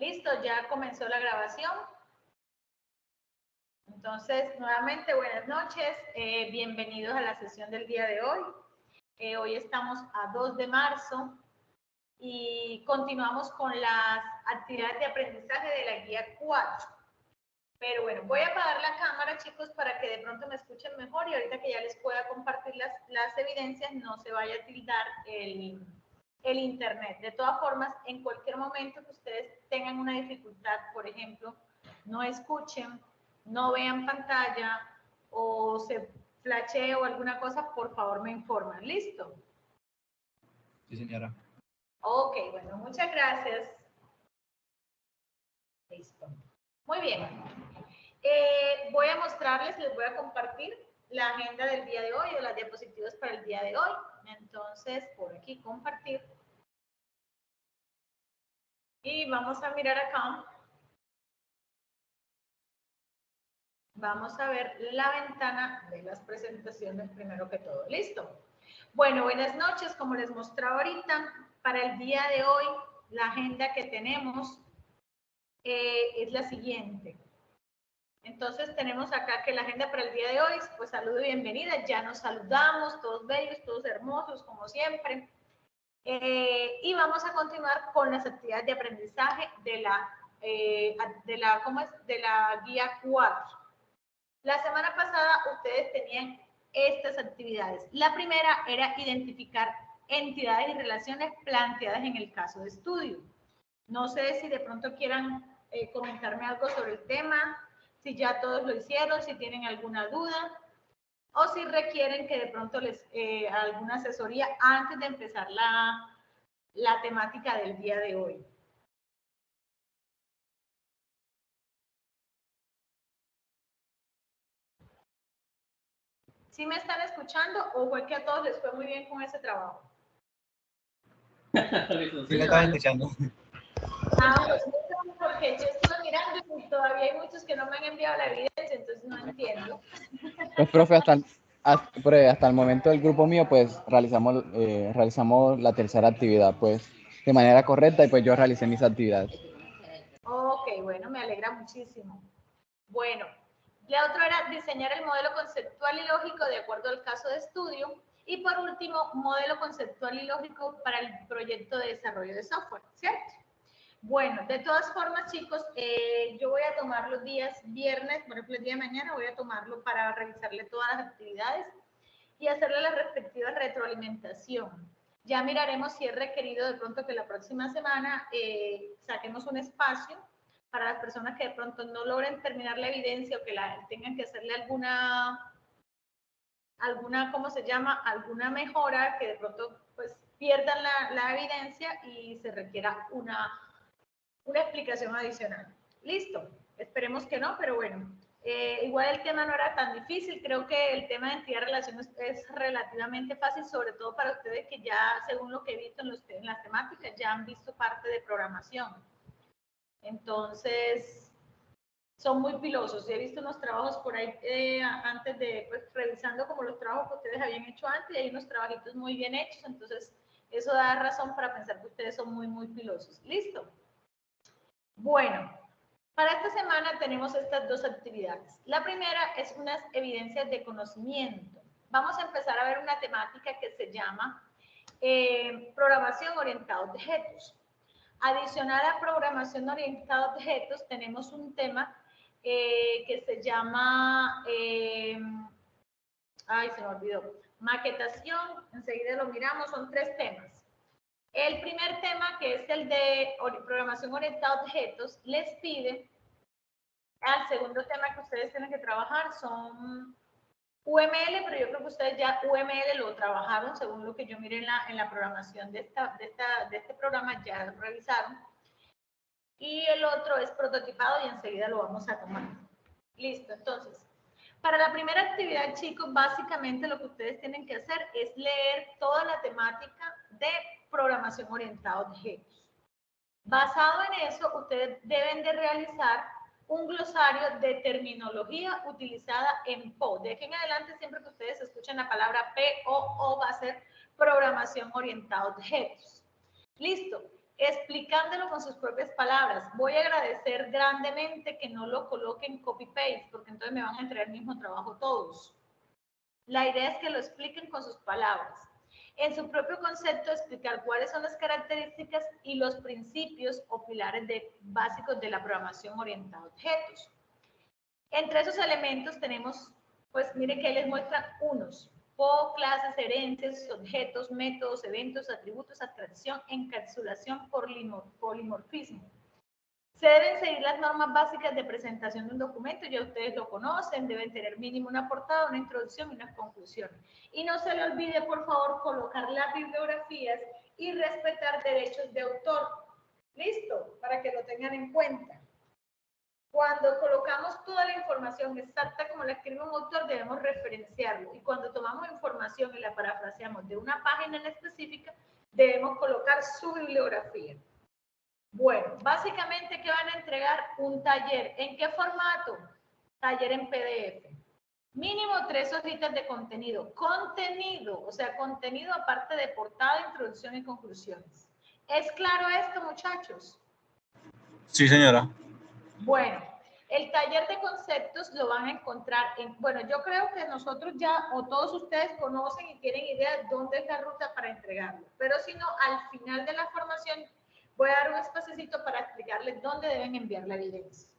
Listo, ya comenzó la grabación. Entonces, nuevamente, buenas noches. Bienvenidos a la sesión del día de hoy. Hoy estamos a 2 de marzo y continuamos con las actividades de aprendizaje de la guía 4. Pero bueno, voy a apagar la cámara, chicos, para que de pronto me escuchen mejor y ahorita que ya les pueda compartir las evidencias, no se vaya a tildar el internet. De todas formas, en cualquier momento que ustedes tengan una dificultad, por ejemplo, no escuchen, no vean pantalla o se flashee o alguna cosa, por favor me informan. ¿Listo? Sí, señora. Ok, bueno, muchas gracias. Listo. Muy bien. Voy a mostrarles, les voy a compartir la agenda del día de hoy o las diapositivas para el día de hoy. Entonces, por aquí compartir. Y vamos a mirar acá. Vamos a ver la ventana de las presentaciones primero que todo. ¿Listo? Bueno, buenas noches. Como les mostraba ahorita, para el día de hoy, la agenda que tenemos es la siguiente. Entonces tenemos acá que la agenda para el día de hoy, pues saludo y bienvenida, ya nos saludamos, todos bellos, todos hermosos, como siempre. Y vamos a continuar con las actividades de aprendizaje de la guía 4. La semana pasada ustedes tenían estas actividades. La primera era identificar entidades y relaciones planteadas en el caso de estudio. No sé si de pronto quieran comentarme algo sobre el tema, si ya todos lo hicieron, si tienen alguna duda o si requieren que de pronto les alguna asesoría antes de empezar la temática del día de hoy. ¿Sí me están escuchando o fue que a todos les fue muy bien con ese trabajo? Sí, me estaba escuchando. Ah, pues porque yo estuve mirando y todavía hay muchos que no me han enviado la evidencia, entonces no entiendo. Pues, profe, hasta el momento del grupo mío, pues realizamos la tercera actividad, pues de manera correcta y pues yo realicé mis actividades. Ok, bueno, me alegra muchísimo. Bueno, la otra era diseñar el modelo conceptual y lógico de acuerdo al caso de estudio. Y por último, modelo conceptual y lógico para el proyecto de desarrollo de software, ¿cierto? Bueno, de todas formas, chicos, yo voy a tomar los días viernes, por ejemplo, el día de mañana voy a tomarlo para revisarle todas las actividades y hacerle la respectiva retroalimentación. Ya miraremos si es requerido de pronto que la próxima semana saquemos un espacio para las personas que de pronto no logren terminar la evidencia o que tengan que hacerle alguna, ¿cómo se llama? Alguna mejora, que de pronto pues pierdan la evidencia y se requiera una explicación adicional. Listo, esperemos que no, pero bueno. Igual el tema no era tan difícil, creo que el tema de entidad de relaciones es relativamente fácil, sobre todo para ustedes que ya, según lo que he visto en las temáticas, ya han visto parte de programación. Entonces, son muy pilosos. He visto unos trabajos por ahí antes de, pues, revisando como los trabajos que ustedes habían hecho antes, y hay unos trabajitos muy bien hechos, entonces eso da razón para pensar que ustedes son muy, muy pilosos. ¿Listo? Bueno, para esta semana tenemos estas dos actividades. La primera es unas evidencias de conocimiento. Vamos a empezar a ver una temática que se llama programación orientada a objetos. Adicional a programación orientada a objetos, tenemos un tema que se llama, ay, se me olvidó, maquetación. Enseguida lo miramos, son 3 temas. El primer tema, que es el de programación orientada a objetos, les pide, al segundo tema que ustedes tienen que trabajar son UML, pero yo creo que ustedes ya UML lo trabajaron, según lo que yo miré en la programación de este programa, ya lo revisaron. Y el otro es prototipado y enseguida lo vamos a tomar. Listo, entonces, para la primera actividad, chicos, básicamente lo que ustedes tienen que hacer es leer toda la temática de programación orientada a objetos. Basado en eso, ustedes deben de realizar un glosario de terminología utilizada en PO. De aquí en adelante, siempre que ustedes escuchen la palabra POO, va a ser programación orientada a objetos. Listo. explicándolo con sus propias palabras. Voy a agradecer grandemente que no lo coloquen copy-paste, porque entonces me van a entregar el mismo trabajo todos. La idea es que lo expliquen con sus palabras. En su propio concepto, explicar cuáles son las características y los principios o pilares básicos de la programación orientada a objetos. Entre esos elementos tenemos, pues miren que ahí les muestran unos. Clases, herencias, objetos, métodos, eventos, atributos, abstracción, encapsulación, polimorfismo. Se deben seguir las normas básicas de presentación de un documento, ya ustedes lo conocen, deben tener mínimo una portada, una introducción y unas conclusiones. Y no se le olvide, por favor, colocar las bibliografías y respetar derechos de autor. ¿Listo? Para que lo tengan en cuenta. Cuando colocamos toda la información exacta como la escribe un autor, debemos referenciarlo. Y cuando tomamos información y la parafraseamos de una página en específica, debemos colocar su bibliografía. Bueno, básicamente, ¿qué van a entregar? Un taller. ¿En qué formato? Taller en PDF. Mínimo 3 hojitas de contenido. Contenido, o sea, contenido aparte de portada, introducción y conclusiones. ¿Es claro esto, muchachos? Sí, señora. Bueno, el taller de conceptos lo van a encontrar en, bueno, yo creo que nosotros ya, o todos ustedes conocen y tienen idea de dónde es la ruta para entregarlo, pero si no, al final de la formación voy a dar un espacecito para explicarles dónde deben enviar la evidencia.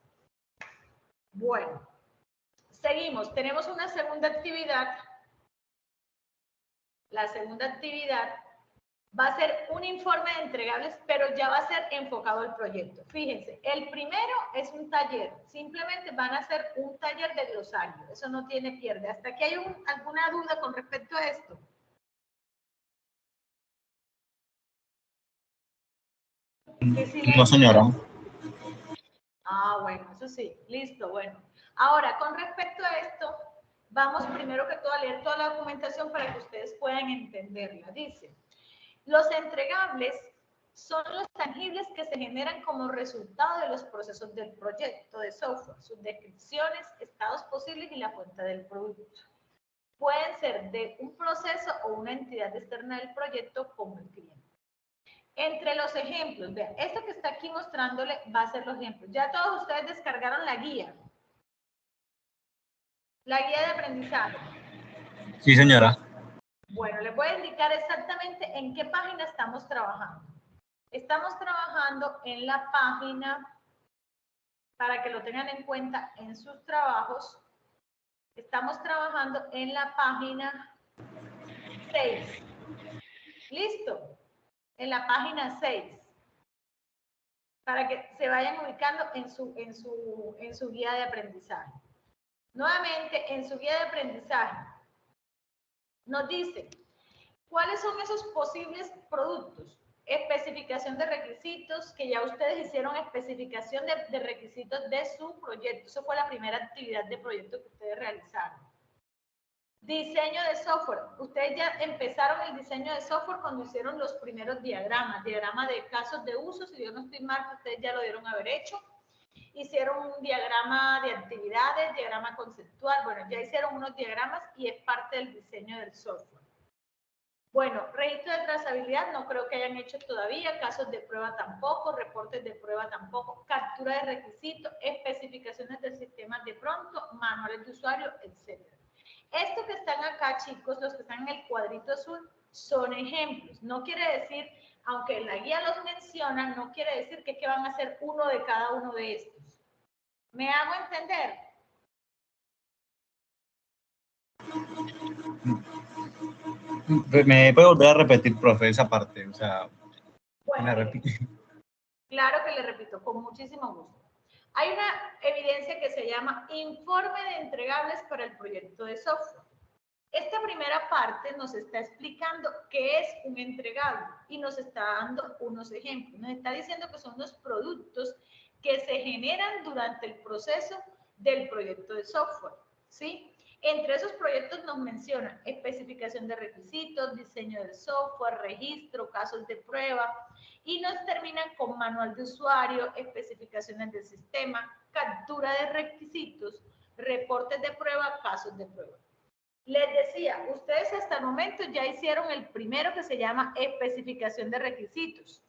Bueno, seguimos, tenemos una segunda actividad. La segunda actividad va a ser un informe de entregables, pero ya va a ser enfocado al proyecto. Fíjense, el primero es un taller. Simplemente van a hacer un taller de glosario. Eso no tiene pierde. ¿Hasta aquí hay alguna duda con respecto a esto? No, señora. Ah, bueno, eso sí. Listo, bueno. Ahora, con respecto a esto, vamos primero que todo a leer toda la documentación para que ustedes puedan entenderla. Dice, los entregables son los tangibles que se generan como resultado de los procesos del proyecto de software, sus descripciones, estados posibles y la fuente del producto. Pueden ser de un proceso o una entidad externa del proyecto como el cliente. Entre los ejemplos, vean, esto que está aquí mostrándole va a ser los ejemplos. Ya todos ustedes descargaron la guía de aprendizaje. Sí, señora. Bueno, les voy a indicar exactamente en qué página estamos trabajando. Estamos trabajando en la página, para que lo tengan en cuenta en sus trabajos, estamos trabajando en la página 6. ¿Listo? En la página 6. Para que se vayan ubicando en su guía de aprendizaje. Nuevamente, en su guía de aprendizaje, nos dice, ¿cuáles son esos posibles productos? Especificación de requisitos, que ya ustedes hicieron especificación de requisitos de su proyecto. Eso fue la primera actividad de proyecto que ustedes realizaron. Diseño de software. Ustedes ya empezaron el diseño de software cuando hicieron los primeros diagrama de casos de uso. Si yo no estoy mal, ustedes ya lo dieron haber hecho. Hicieron un diagrama de actividades, diagrama conceptual. Bueno, ya hicieron unos diagramas y es parte del diseño del software. Bueno, registro de trazabilidad no creo que hayan hecho todavía, casos de prueba tampoco, reportes de prueba tampoco, captura de requisitos, especificaciones del sistema de pronto, manuales de usuario, etc. Estos que están acá, chicos, los que están en el cuadrito azul, son ejemplos. No quiere decir, aunque la guía los menciona, no quiere decir que van a hacer uno de cada uno de estos. ¿Me hago entender? ¿Me puede volver a repetir, profe, esa parte? O sea, bueno, me repite. Claro que le repito, con muchísimo gusto. Hay una evidencia que se llama informe de entregables para el proyecto de software. Esta primera parte nos está explicando qué es un entregable y nos está dando unos ejemplos. Nos está diciendo que son los productos que se generan durante el proceso del proyecto de software, ¿sí? Entre esos proyectos nos mencionan especificación de requisitos, diseño del software, registro, casos de prueba, y nos terminan con manual de usuario, especificaciones del sistema, captura de requisitos, reportes de prueba, casos de prueba. Les decía, ustedes hasta el momento ya hicieron el primero que se llama especificación de requisitos,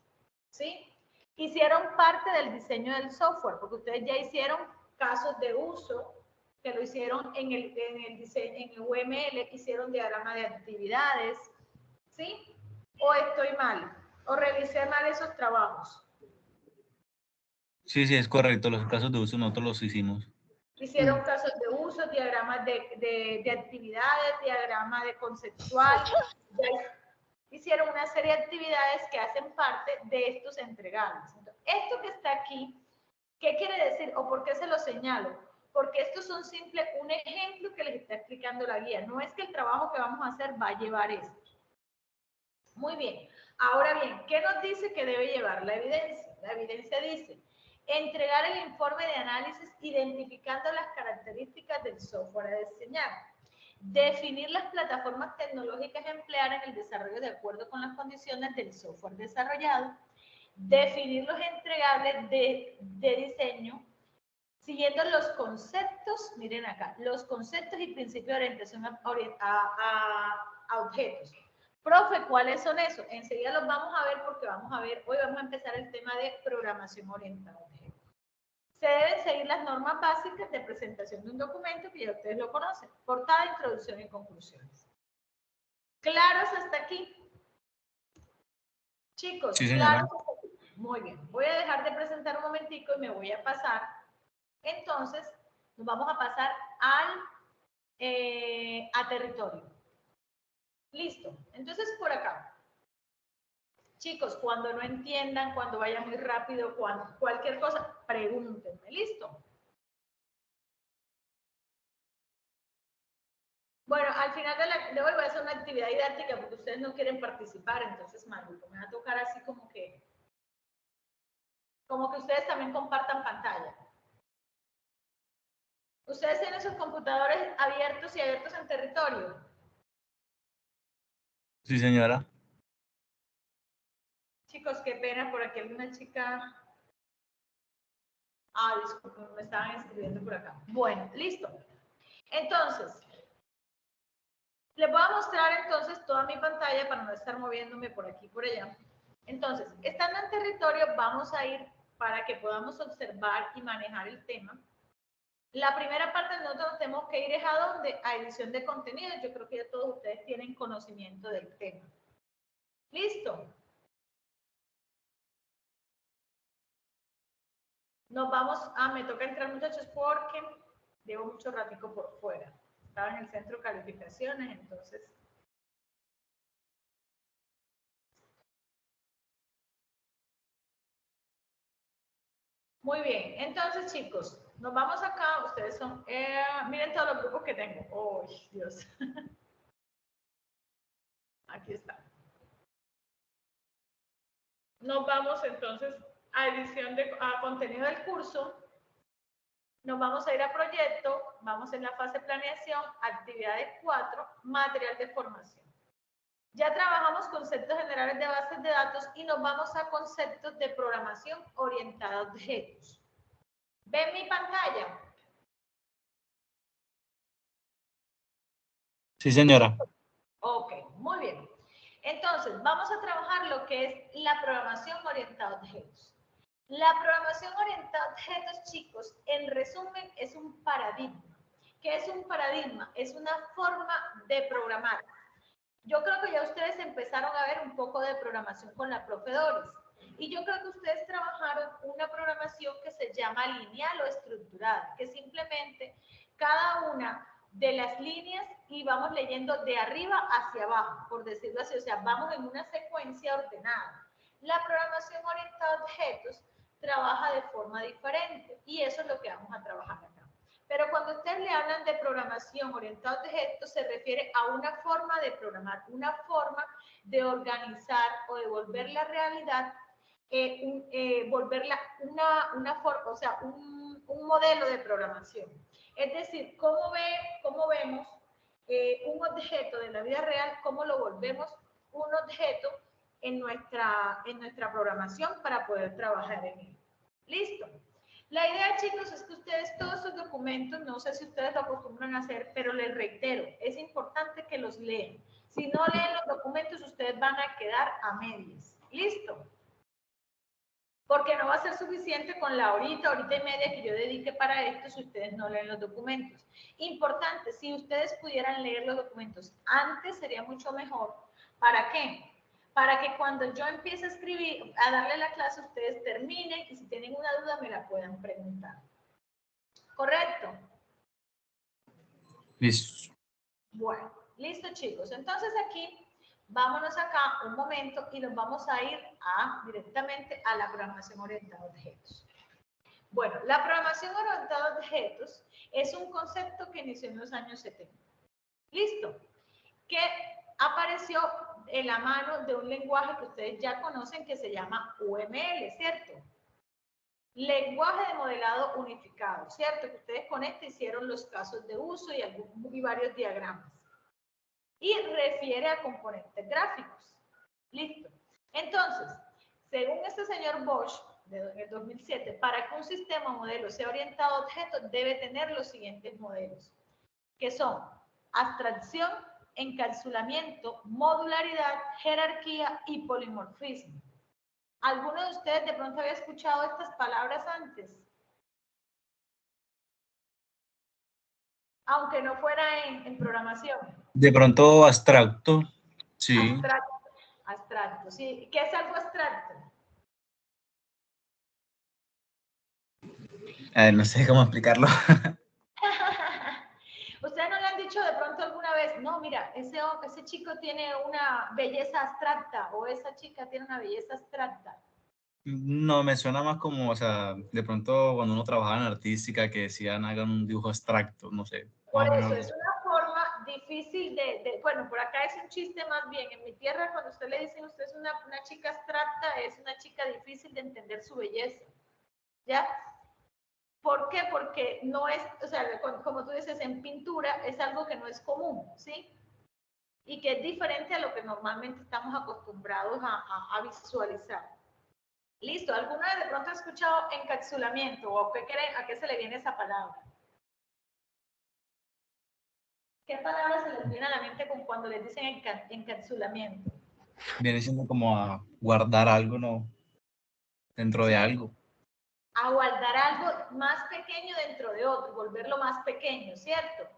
¿sí? ¿sí? Hicieron parte del diseño del software, porque ustedes ya hicieron casos de uso, que lo hicieron en el diseño, en el UML, hicieron diagrama de actividades, ¿sí? ¿O estoy mal? ¿O revisé mal esos trabajos? Sí, sí, es correcto. Los casos de uso nosotros los hicimos. Hicieron casos de uso, diagramas de actividades, diagrama de conceptual. Hicieron una serie de actividades que hacen parte de estos entregables. Entonces, esto que está aquí, ¿qué quiere decir? ¿O por qué se lo señalo? Porque esto es un ejemplo que les está explicando la guía. No es que el trabajo que vamos a hacer va a llevar esto. Muy bien. Ahora bien, ¿qué nos dice que debe llevar la evidencia? La evidencia dice, entregar el informe de análisis identificando las características del software a diseñar. Definir las plataformas tecnológicas a emplear en el desarrollo de acuerdo con las condiciones del software desarrollado. Definir los entregables de diseño siguiendo los conceptos, miren acá, los conceptos y principios de orientación a objetos. Profe, ¿cuáles son esos? Enseguida los vamos a ver porque hoy vamos a empezar el tema de programación orientada a objetos. Se deben seguir las normas básicas de presentación de un documento que ya ustedes lo conocen. Portada, introducción y conclusiones. ¿Claros hasta aquí? Chicos, Sí, señora. ¿claros hasta aquí? Muy bien. Voy a dejar de presentar un momentico y me voy a pasar. Entonces, nos vamos a pasar a territorio. Listo. Entonces, por acá. Chicos, cuando no entiendan, cuando vaya muy rápido, cualquier cosa, pregúntenme. ¿Listo? Bueno, al final de hoy voy a hacer una actividad didáctica porque ustedes no quieren participar, entonces, maluco, me va a tocar así como que ustedes también compartan pantalla. ¿Ustedes tienen sus computadores abiertos y abiertos en territorio? Sí, señora. Chicos, qué pena, por aquí alguna chica... disculpen, me estaban escribiendo por acá. Bueno, listo. Entonces, les voy a mostrar entonces toda mi pantalla para no estar moviéndome por aquí y por allá. Entonces, estando en territorio, vamos a ir para que podamos observar y manejar el tema. La primera parte nosotros tenemos que ir es a dónde? A edición de contenido. Yo creo que ya todos ustedes tienen conocimiento del tema. ¿Listo? Nos vamos me toca entrar, muchachos, porque llevo mucho ratico por fuera. Estaba en el centro de calificaciones, entonces... Muy bien, entonces, chicos, nos vamos acá. Ustedes son... miren todos los grupos que tengo. ¡Oh, Dios! Aquí está. Nos vamos entonces a edición a contenido del curso. Nos vamos a ir a proyecto, vamos en la fase planeación, actividades 4, material de formación. Ya trabajamos conceptos generales de bases de datos y nos vamos a conceptos de programación orientada a objetos. ¿Ven mi pantalla? Sí, señora. Ok, muy bien. Entonces, vamos a trabajar lo que es la programación orientada a objetos. La programación orientada a objetos, chicos, en resumen, es un paradigma. ¿Qué es un paradigma? Es una forma de programar. Yo creo que ya ustedes empezaron a ver un poco de programación con la profe Doris. Y yo creo que ustedes trabajaron una programación que se llama lineal o estructurada, que simplemente cada una de las líneas y vamos leyendo de arriba hacia abajo, por decirlo así, o sea, vamos en una secuencia ordenada. La programación orientada a objetos trabaja de forma diferente y eso es lo que vamos a trabajar acá. Pero cuando ustedes le hablan de programación orientada a objetos, se refiere a una forma de programar, una forma de organizar o de volver la realidad, volverla o sea, un modelo de programación. Es decir, cómo vemos un objeto de la vida real, cómo lo volvemos un objeto en nuestra programación para poder trabajar en él. ¿Listo? La idea, chicos, es que ustedes todos esos documentos, no sé si ustedes lo acostumbran a hacer, pero les reitero, es importante que los lean. Si no leen los documentos, ustedes van a quedar a medias. ¿Listo? porque no va a ser suficiente con la horita y media que yo dedique para esto si ustedes no leen los documentos. Importante, si ustedes pudieran leer los documentos antes sería mucho mejor. ¿Para qué? Para que cuando yo empiece a escribir, a darle la clase, ustedes terminen y si tienen una duda me la puedan preguntar. ¿Correcto? Listo. Bueno, listo chicos. Entonces aquí, vámonos acá un momento y nos vamos a ir directamente a la programación orientada a objetos. Bueno, la programación orientada a objetos es un concepto que inició en los años 70. ¿Listo? Que apareció en la mano de un lenguaje que ustedes ya conocen que se llama UML, ¿cierto? Lenguaje de modelado unificado, ¿cierto? Que ustedes con este hicieron los casos de uso y varios diagramas. Y refiere a componentes gráficos. Listo. Entonces, según este señor Bosch, en el 2007, para que un sistema o modelo sea orientado a objetos, debe tener los siguientes modelos, que son abstracción, encapsulamiento, modularidad, jerarquía y polimorfismo. ¿Alguno de ustedes de pronto había escuchado estas palabras antes? Aunque no fuera en programación. De pronto abstracto, sí. Abstracto, sí. ¿Qué es algo abstracto? No sé cómo explicarlo. ¿Ustedes no le han dicho de pronto alguna vez, no, mira, ese chico tiene una belleza abstracta o esa chica tiene una belleza abstracta? No, me suena más como, o sea, de pronto cuando uno trabajaba en artística que decían hagan un dibujo abstracto, no sé. Por Más o eso, menos. es una forma difícil bueno, por acá es un chiste más bien. En mi tierra, cuando usted le dicen, usted es una chica abstracta, es una chica difícil de entender su belleza. ¿Ya? ¿Por qué? Porque no es, o sea, como tú dices, en pintura es algo que no es común, ¿sí? Y que es diferente a lo que normalmente estamos acostumbrados a visualizar. Listo, ¿alguna vez de pronto ha escuchado encapsulamiento o a qué se le viene esa palabra? ¿Qué palabra se les viene a la mente cuando les dicen encapsulamiento? Viene siendo como a guardar algo, ¿no? Dentro de algo. A guardar algo más pequeño dentro de otro, volverlo más pequeño, ¿cierto?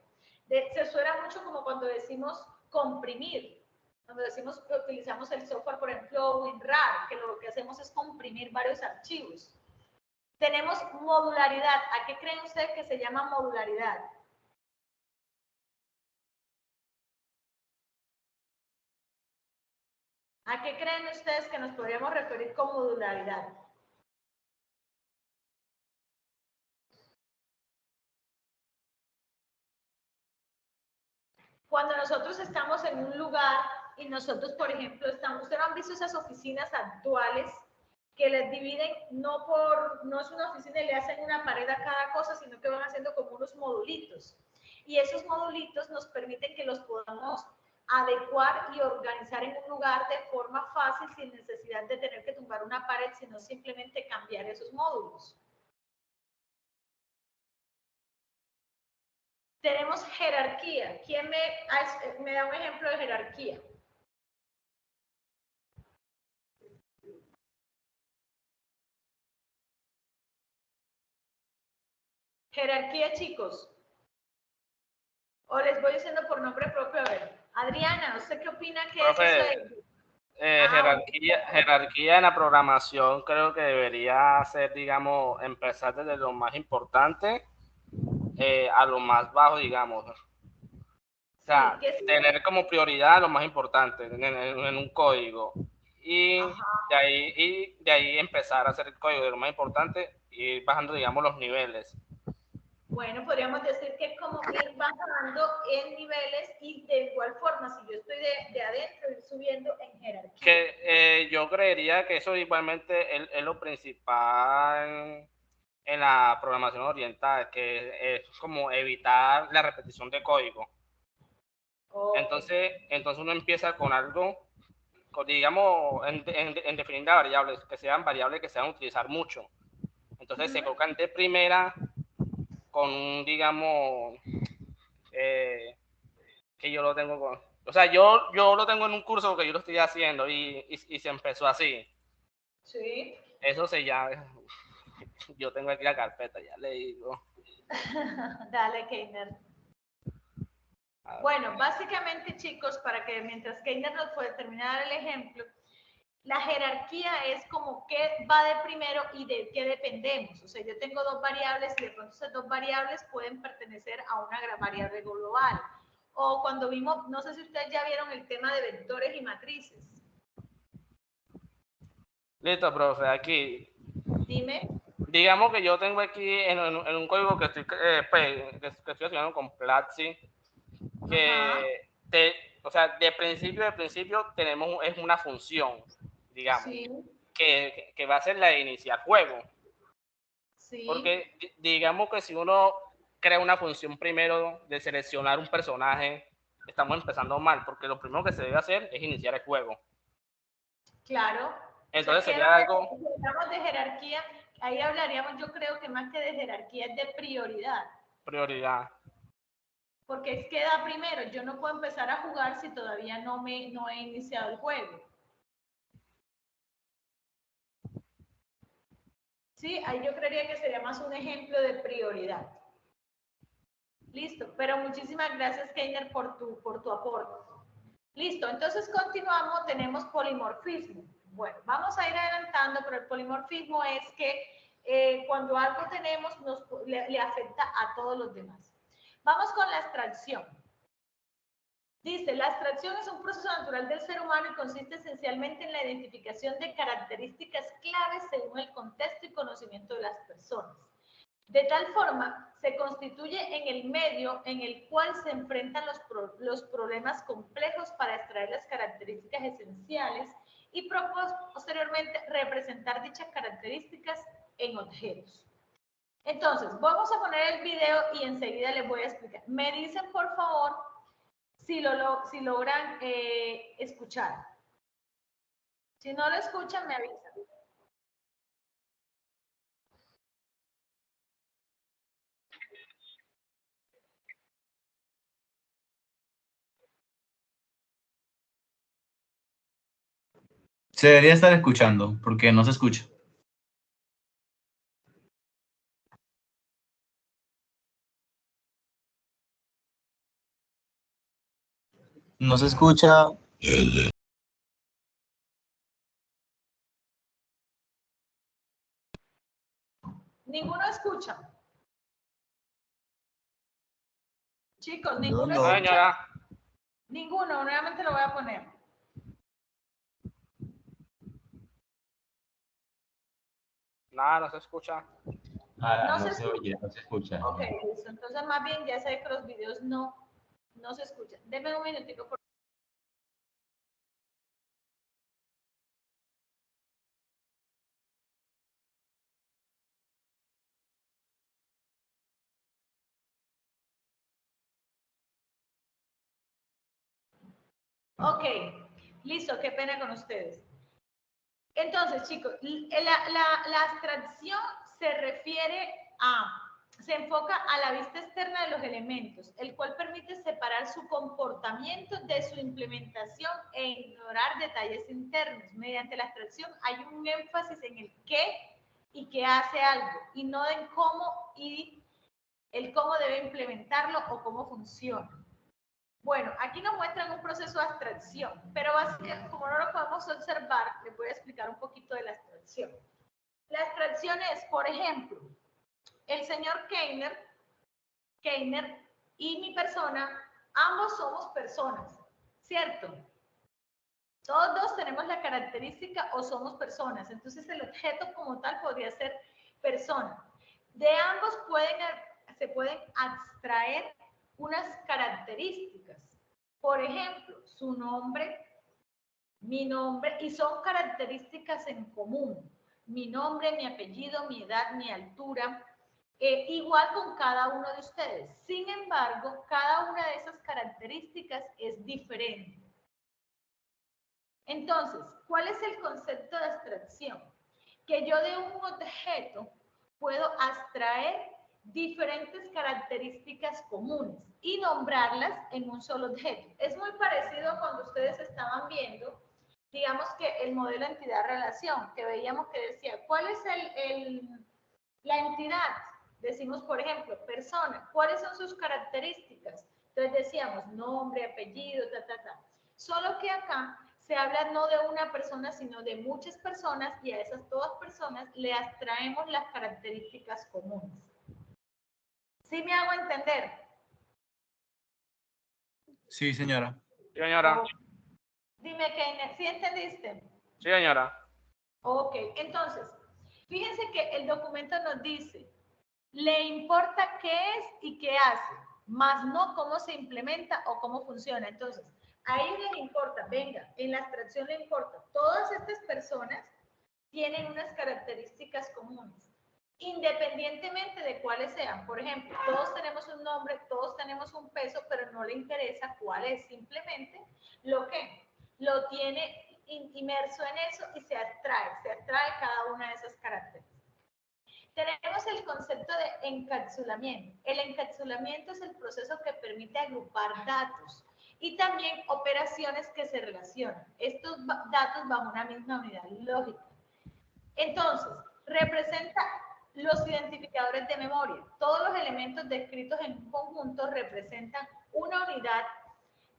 Se suena mucho como cuando decimos comprimir. Cuando decimos que utilizamos el software, por ejemplo, WinRAR, que lo que hacemos es comprimir varios archivos. Tenemos modularidad. ¿A qué creen ustedes que se llama modularidad? ¿A qué creen ustedes que nos podríamos referir con modularidad? Cuando nosotros estamos en un lugar y nosotros, por ejemplo, ustedes han visto esas oficinas actuales que les dividen, no es una oficina y le hacen una pared a cada cosa, sino que van haciendo como unos modulitos. Y esos modulitos nos permiten que los podamos adecuar y organizar en un lugar de forma fácil, sin necesidad de tener que tumbar una pared, sino simplemente cambiar esos módulos. Tenemos jerarquía. ¿Quién me da un ejemplo de jerarquía? Jerarquía, chicos. O les voy diciendo por nombre propio. A ver, Adriana, ¿usted qué opina que Profe, es eso de... jerarquía en la programación creo que debería ser, digamos, empezar desde lo más importante a lo más bajo, digamos. O sea, sí, tener como prioridad lo más importante en un código. Y de ahí empezar a hacer el código de lo más importante y ir bajando, digamos, los niveles. Bueno, podríamos decir que es como ir bajando en niveles y de igual forma, si yo estoy de adentro, ir subiendo en jerarquía. Que yo creería que eso igualmente es lo principal en la programación oriental, que es como evitar la repetición de código. Okay. Entonces uno empieza con algo, digamos, en definir las variables, que sean variables que se van a utilizar mucho. Entonces se colocan de primera con un, digamos, que yo lo tengo con... O sea, yo lo tengo en un curso que yo lo estoy haciendo y se empezó así. Sí. Eso se llama, yo tengo aquí la carpeta, ya le digo. Dale, Keiner. Bueno, básicamente, chicos, para que mientras Keiner nos puede terminar el ejemplo, la jerarquía es como qué va de primero y de qué dependemos. O sea, yo tengo dos variables y de pronto esas dos variables pueden pertenecer a una variable global. O cuando vimos, no sé si ustedes ya vieron el tema de vectores y matrices. Listo, profe, aquí. Dime. Digamos que yo tengo aquí en un código que estoy, que estoy haciendo con Platzi, que o sea, de principio tenemos es una función, digamos, Sí. que va a ser la de iniciar juego. Sí. Porque digamos que si uno crea una función primero de seleccionar un personaje, estamos empezando mal, porque lo primero que se debe hacer es iniciar el juego. Claro. Entonces o sea, sería algo... Si hablamos de jerarquía, ahí hablaríamos, yo creo que más que de jerarquía es de prioridad. Prioridad. Porque es que da primero, yo no puedo empezar a jugar si todavía no he iniciado el juego. Sí, ahí yo creería que sería más un ejemplo de prioridad. Listo, pero muchísimas gracias, Keiner, por tu aporte. Listo, entonces continuamos, tenemos polimorfismo. Bueno, vamos a ir adelantando, pero el polimorfismo es que cuando algo tenemos le afecta a todos los demás. Vamos con la abstracción. Dice, la abstracción es un proceso natural del ser humano y consiste esencialmente en la identificación de características claves según el contexto y conocimiento de las personas. De tal forma, se constituye en el medio en el cual se enfrentan los problemas complejos para extraer las características esenciales y posteriormente representar dichas características en objetos. Entonces, vamos a poner el video y enseguida les voy a explicar. Me dicen, por favor, si logran escuchar. Si no lo escuchan, me avisan. Se debería estar escuchando, porque no se escucha. No se escucha. Ninguno escucha. Chicos, No, ninguno no. escucha. Señora. Ninguno, nuevamente lo voy a poner. Nada, no se escucha. No No se se oye, no se escucha. Ok, listo. Entonces, más bien, ya sé que los videos no se escuchan. Denme un minutico, por Ok, listo, qué pena con ustedes. Entonces, chicos, la abstracción se enfoca a la vista externa de los elementos, el cual permite separar su comportamiento de su implementación e ignorar detalles internos. Mediante la abstracción hay un énfasis en el qué y qué hace algo, y no en cómo y el cómo debe implementarlo o cómo funciona. Bueno, aquí nos muestran un proceso de abstracción, pero básicamente, como no lo podemos observar, les voy a explicar un poquito de la abstracción. La abstracción es, por ejemplo, el señor Keiner y mi persona, ambos somos personas, ¿cierto? Todos dos tenemos la característica o somos personas, entonces el objeto como tal podría ser persona. De ambos se pueden abstraer unas características. Por ejemplo, su nombre, mi nombre, y son características en común. Mi nombre, mi apellido, mi edad, mi altura, igual con cada uno de ustedes. Sin embargo, cada una de esas características es diferente. Entonces, ¿cuál es el concepto de abstracción? Que yo de un objeto puedo abstraer diferentes características comunes y nombrarlas en un solo objeto. Es muy parecido a cuando ustedes estaban viendo digamos que el modelo entidad-relación, que veíamos que decía, ¿cuál es la entidad? Decimos, por ejemplo, persona, ¿cuáles son sus características? Entonces decíamos nombre, apellido, Solo que acá se habla no de una persona, sino de muchas personas, y a esas todas personas le traemos las características comunes. ¿Sí me hago entender? Sí, señora. Sí, señora. Dime, Keiner, ¿sí entendiste? Sí, señora. Ok, entonces, fíjense que el documento nos dice, le importa qué es y qué hace, más no cómo se implementa o cómo funciona. Entonces, a ellos les importa, venga, en la abstracción le importa, todas estas personas tienen unas características comunes, independientemente de cuáles sean. Por ejemplo, todos tenemos un nombre, todos tenemos un peso, pero no le interesa cuál es, simplemente lo que lo tiene inmerso en eso y se abstrae cada una de esas características. Tenemos el concepto de encapsulamiento. El encapsulamiento es el proceso que permite agrupar datos y también operaciones que se relacionan. Estos datos bajo una misma unidad lógica. Entonces, representa los identificadores de memoria. Todos los elementos descritos en un conjunto representan una unidad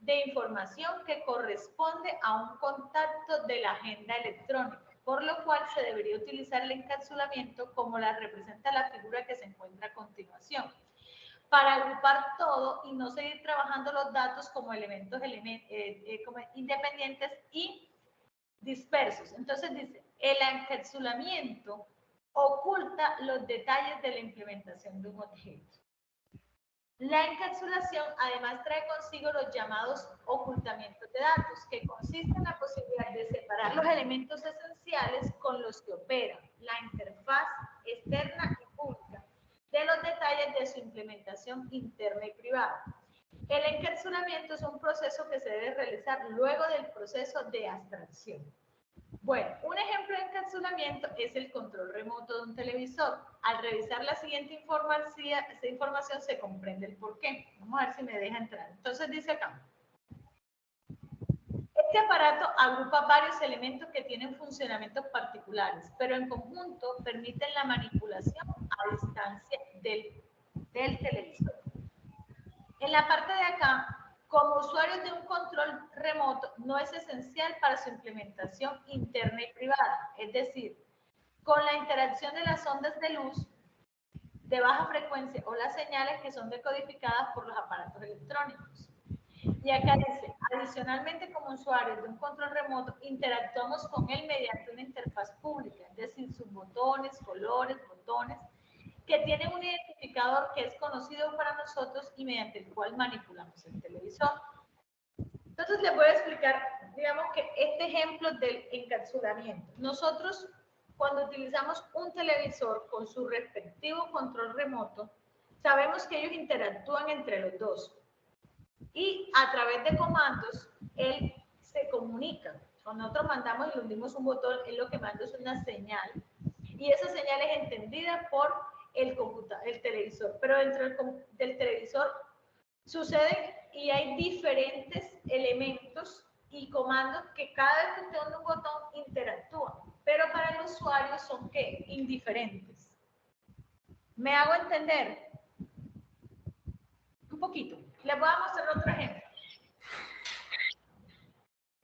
de información que corresponde a un contacto de la agenda electrónica, por lo cual se debería utilizar el encapsulamiento como la representa la figura que se encuentra a continuación, para agrupar todo y no seguir trabajando los datos como elementos como independientes y dispersos. Entonces dice, el encapsulamiento oculta los detalles de la implementación de un objeto. La encapsulación además trae consigo los llamados ocultamientos de datos, que consiste en la posibilidad de separar los elementos esenciales con los que opera la interfaz externa y pública de los detalles de su implementación interna y privada. El encapsulamiento es un proceso que se debe realizar luego del proceso de abstracción. Bueno, un ejemplo de encapsulamiento es el control remoto de un televisor. Al revisar la siguiente información se comprende el porqué. Vamos a ver si me deja entrar. Entonces dice acá. Este aparato agrupa varios elementos que tienen funcionamientos particulares, pero en conjunto permiten la manipulación a distancia del televisor. En la parte de acá, como usuarios de un control remoto, no es esencial para su implementación interna y privada, es decir, con la interacción de las ondas de luz de baja frecuencia o las señales que son decodificadas por los aparatos electrónicos. Y acá dice, adicionalmente como usuarios de un control remoto, interactuamos con él mediante una interfaz pública, es decir, sus botones, colores, botones, que tienen un identificador que es conocido para nosotros y mediante el cual manipulamos el televisor. Entonces les voy a explicar, digamos que este ejemplo del encapsulamiento. Nosotros, cuando utilizamos un televisor con su respectivo control remoto, sabemos que ellos interactúan entre los dos. Y a través de comandos, él se comunica. Cuando nosotros mandamos y le hundimos un botón, él lo que manda es una señal. Y esa señal es entendida por el televisor. Pero dentro del televisor suceden y hay diferentes elementos y comandos que cada vez que usted hunde un botón interactúan. Pero para el usuario son ¿qué? Indiferentes. ¿Me hago entender? Un poquito. Les voy a mostrar otro ejemplo.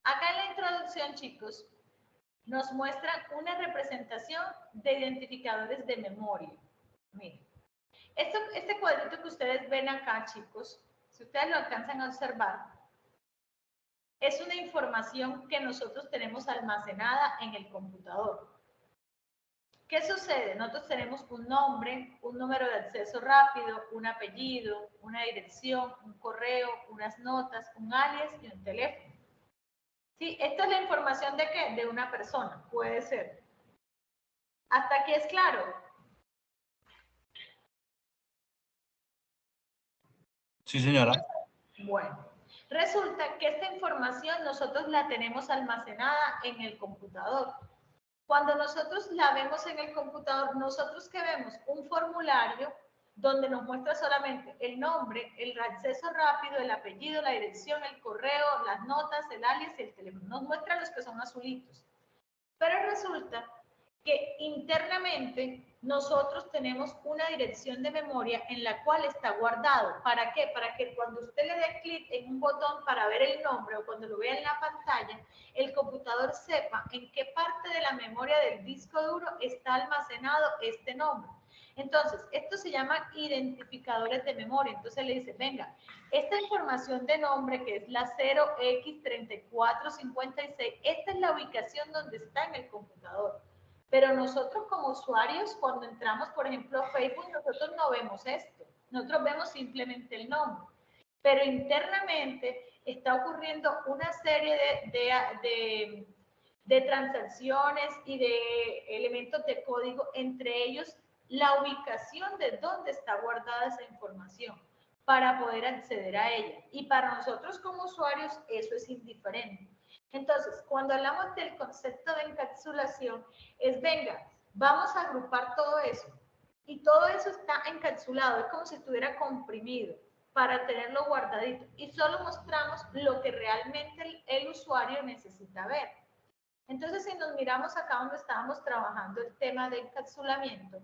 Acá en la introducción, chicos, nos muestran una representación de identificadores de memoria. Miren, este cuadrito que ustedes ven acá, chicos, si ustedes lo alcanzan a observar, es una información que nosotros tenemos almacenada en el computador. ¿Qué sucede? Nosotros tenemos un nombre, un número de acceso rápido, un apellido, una dirección, un correo, unas notas, un alias y un teléfono. ¿Sí? Esto es la información ¿de qué? De una persona, puede ser. ¿Hasta aquí es claro? Sí, señora. Bueno, resulta que esta información nosotros la tenemos almacenada en el computador. Cuando nosotros la vemos en el computador, nosotros que vemos un formulario donde nos muestra solamente el nombre, el acceso rápido, el apellido, la dirección, el correo, las notas, el alias y el teléfono. Nos muestra los que son azulitos. Pero resulta que internamente nosotros tenemos una dirección de memoria en la cual está guardado. ¿Para qué? Para que cuando usted le dé clic en un botón para ver el nombre o cuando lo vea en la pantalla, el computador sepa en qué parte de la memoria del disco duro está almacenado este nombre. Entonces, esto se llama identificadores de memoria. Entonces le dice, venga, esta información de nombre que es la 0x3456, esta es la ubicación donde está en el computador. Pero nosotros como usuarios, cuando entramos, por ejemplo, a Facebook, nosotros no vemos esto. Nosotros vemos simplemente el nombre. Pero internamente está ocurriendo una serie de transacciones y de elementos de código, entre ellos la ubicación de dónde está guardada esa información para poder acceder a ella. Y para nosotros como usuarios eso es indiferente. Entonces, cuando hablamos del concepto de encapsulación, es, venga, vamos a agrupar todo eso. Y todo eso está encapsulado, es como si estuviera comprimido para tenerlo guardadito. Y solo mostramos lo que realmente el usuario necesita ver. Entonces, si nos miramos acá donde estábamos trabajando el tema de encapsulamiento,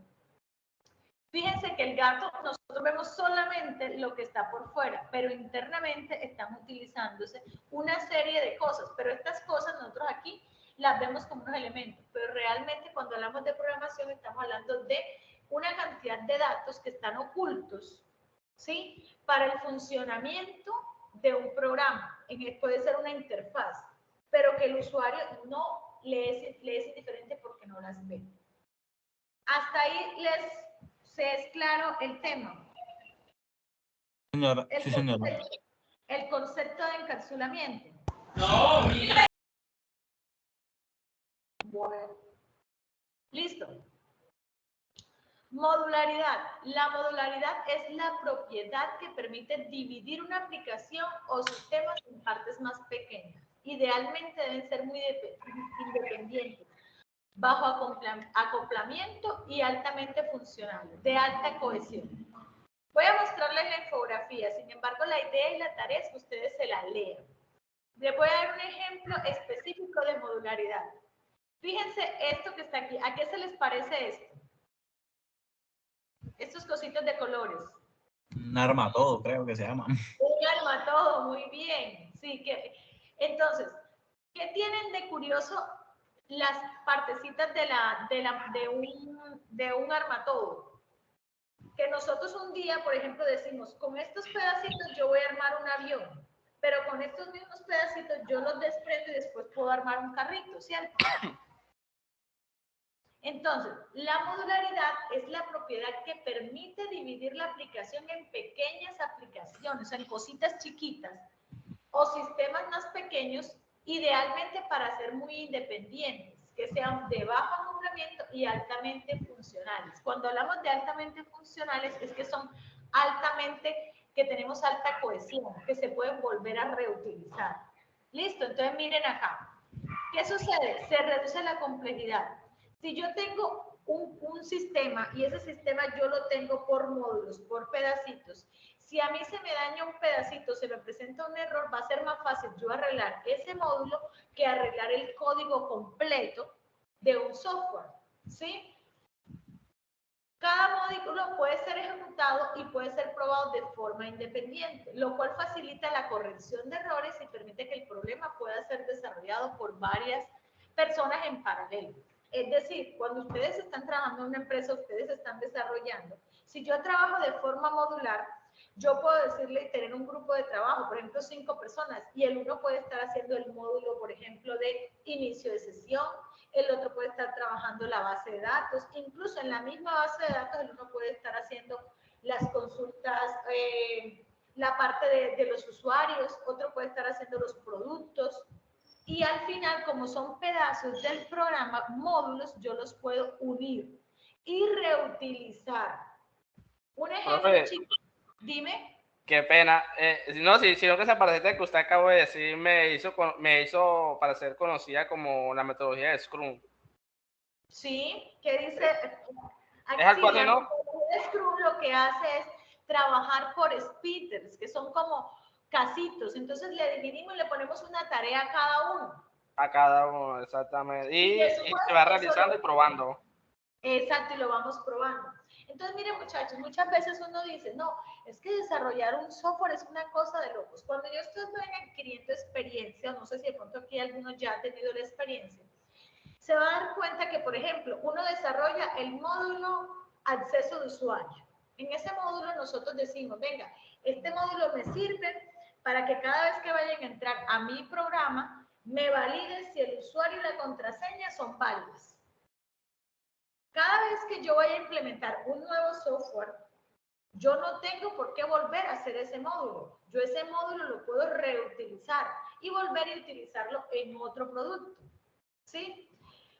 fíjense que el gato, nosotros vemos solamente lo que está por fuera, pero internamente están utilizándose una serie de cosas, pero estas cosas nosotros aquí las vemos como unos elementos, pero realmente cuando hablamos de programación estamos hablando de una cantidad de datos que están ocultos, ¿sí? Para el funcionamiento de un programa, puede ser una interfaz, pero que el usuario no le es indiferente porque no las ve. Hasta ahí es claro el tema. Señora, sí, señora. El concepto de encapsulamiento. Bueno. Listo. Modularidad. La modularidad es la propiedad que permite dividir una aplicación o sistema en partes más pequeñas. Idealmente deben ser muy independientes, bajo acoplamiento y altamente funcionales, de alta cohesión. Voy a mostrarles la infografía, sin embargo, la idea y la tarea es que ustedes se la lean. Les voy a dar un ejemplo específico de modularidad. Fíjense esto que está aquí. ¿A qué se les parece esto? Estos cositos de colores. Un armatodo, creo que se llama. Un armatodo, muy bien. Sí, entonces, ¿qué tienen de curioso las partecitas de un armatodo? Que nosotros un día, por ejemplo, decimos, con estos pedacitos yo voy a armar un avión, pero con estos mismos pedacitos yo los desprendo y después puedo armar un carrito, ¿cierto? Entonces, la modularidad es la propiedad que permite dividir la aplicación en pequeñas aplicaciones, en cositas chiquitas o sistemas más pequeños, idealmente para ser muy independientes, que sean de bajo acoplamiento y altamente funcionales. Cuando hablamos de altamente funcionales es que son que tenemos alta cohesión, que se pueden volver a reutilizar. Listo, entonces miren acá. ¿Qué sucede? Se reduce la complejidad. Si yo tengo un sistema y ese sistema yo lo tengo por módulos, por pedacitos, si a mí se me daña un pedacito, se me presenta un error, va a ser más fácil yo arreglar ese módulo que arreglar el código completo de un software, ¿sí? Cada módulo puede ser ejecutado y puede ser probado de forma independiente, lo cual facilita la corrección de errores y permite que el problema pueda ser desarrollado por varias personas en paralelo. Es decir, cuando ustedes están trabajando en una empresa, ustedes están desarrollando. Si yo trabajo de forma modular, yo puedo decirle tener un grupo de trabajo, por ejemplo, 5 personas, y el uno puede estar haciendo el módulo, por ejemplo, de inicio de sesión, el otro puede estar trabajando la base de datos, incluso en la misma base de datos el uno puede estar haciendo las consultas, la parte de los usuarios, otro puede estar haciendo los productos, y al final, como son pedazos del programa, módulos, yo los puedo unir y reutilizar. Un ejemplo, chicos, dime. Qué pena. No, sino que esa partecita que usted acabó de decir me hizo parecer conocida como la metodología de Scrum. Sí, ¿qué dice? Es algo así, ¿no? Scrum lo que hace es trabajar por spitters, que son como casitos. Entonces le dividimos y le ponemos una tarea a cada uno. A cada uno, exactamente. Y después, se va realizando y probando. Exacto, y lo vamos probando. Entonces, miren muchachos, muchas veces uno dice, no, es que desarrollar un software es una cosa de locos. Cuando yo estoy adquiriendo experiencia, no sé si de pronto aquí algunos ya han tenido la experiencia, se va a dar cuenta que, por ejemplo, uno desarrolla el módulo acceso de usuario. En ese módulo nosotros decimos, venga, este módulo me sirve para que cada vez que vayan a entrar a mi programa, me validen si el usuario y la contraseña son válidas. Cada vez que yo vaya a implementar un nuevo software, yo no tengo por qué volver a hacer ese módulo. Yo ese módulo lo puedo reutilizar y volver a utilizarlo en otro producto. ¿Sí?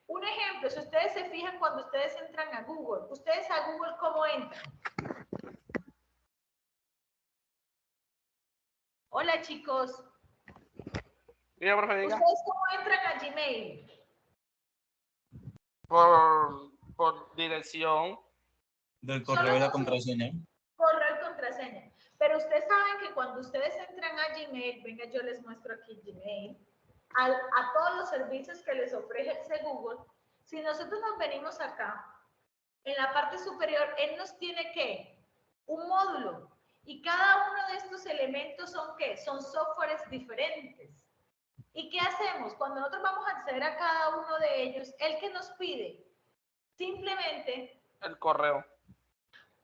Un ejemplo, si ustedes se fijan cuando ustedes entran a Google, ¿ustedes a Google cómo entran? Hola, chicos. Diga, profe, diga. ¿Ustedes cómo entran a Gmail? Por dirección. Del correo y la contraseña. Correo y contraseña. Pero ustedes saben que cuando ustedes entran a Gmail, venga, yo les muestro aquí Gmail, a todos los servicios que les ofrece Google, si nosotros nos venimos acá, en la parte superior, él nos tiene que un módulo. Y cada uno de estos elementos son ¿qué? Son softwares diferentes. ¿Y qué hacemos? Cuando nosotros vamos a acceder a cada uno de ellos, ¿el que nos pide? Simplemente... El correo.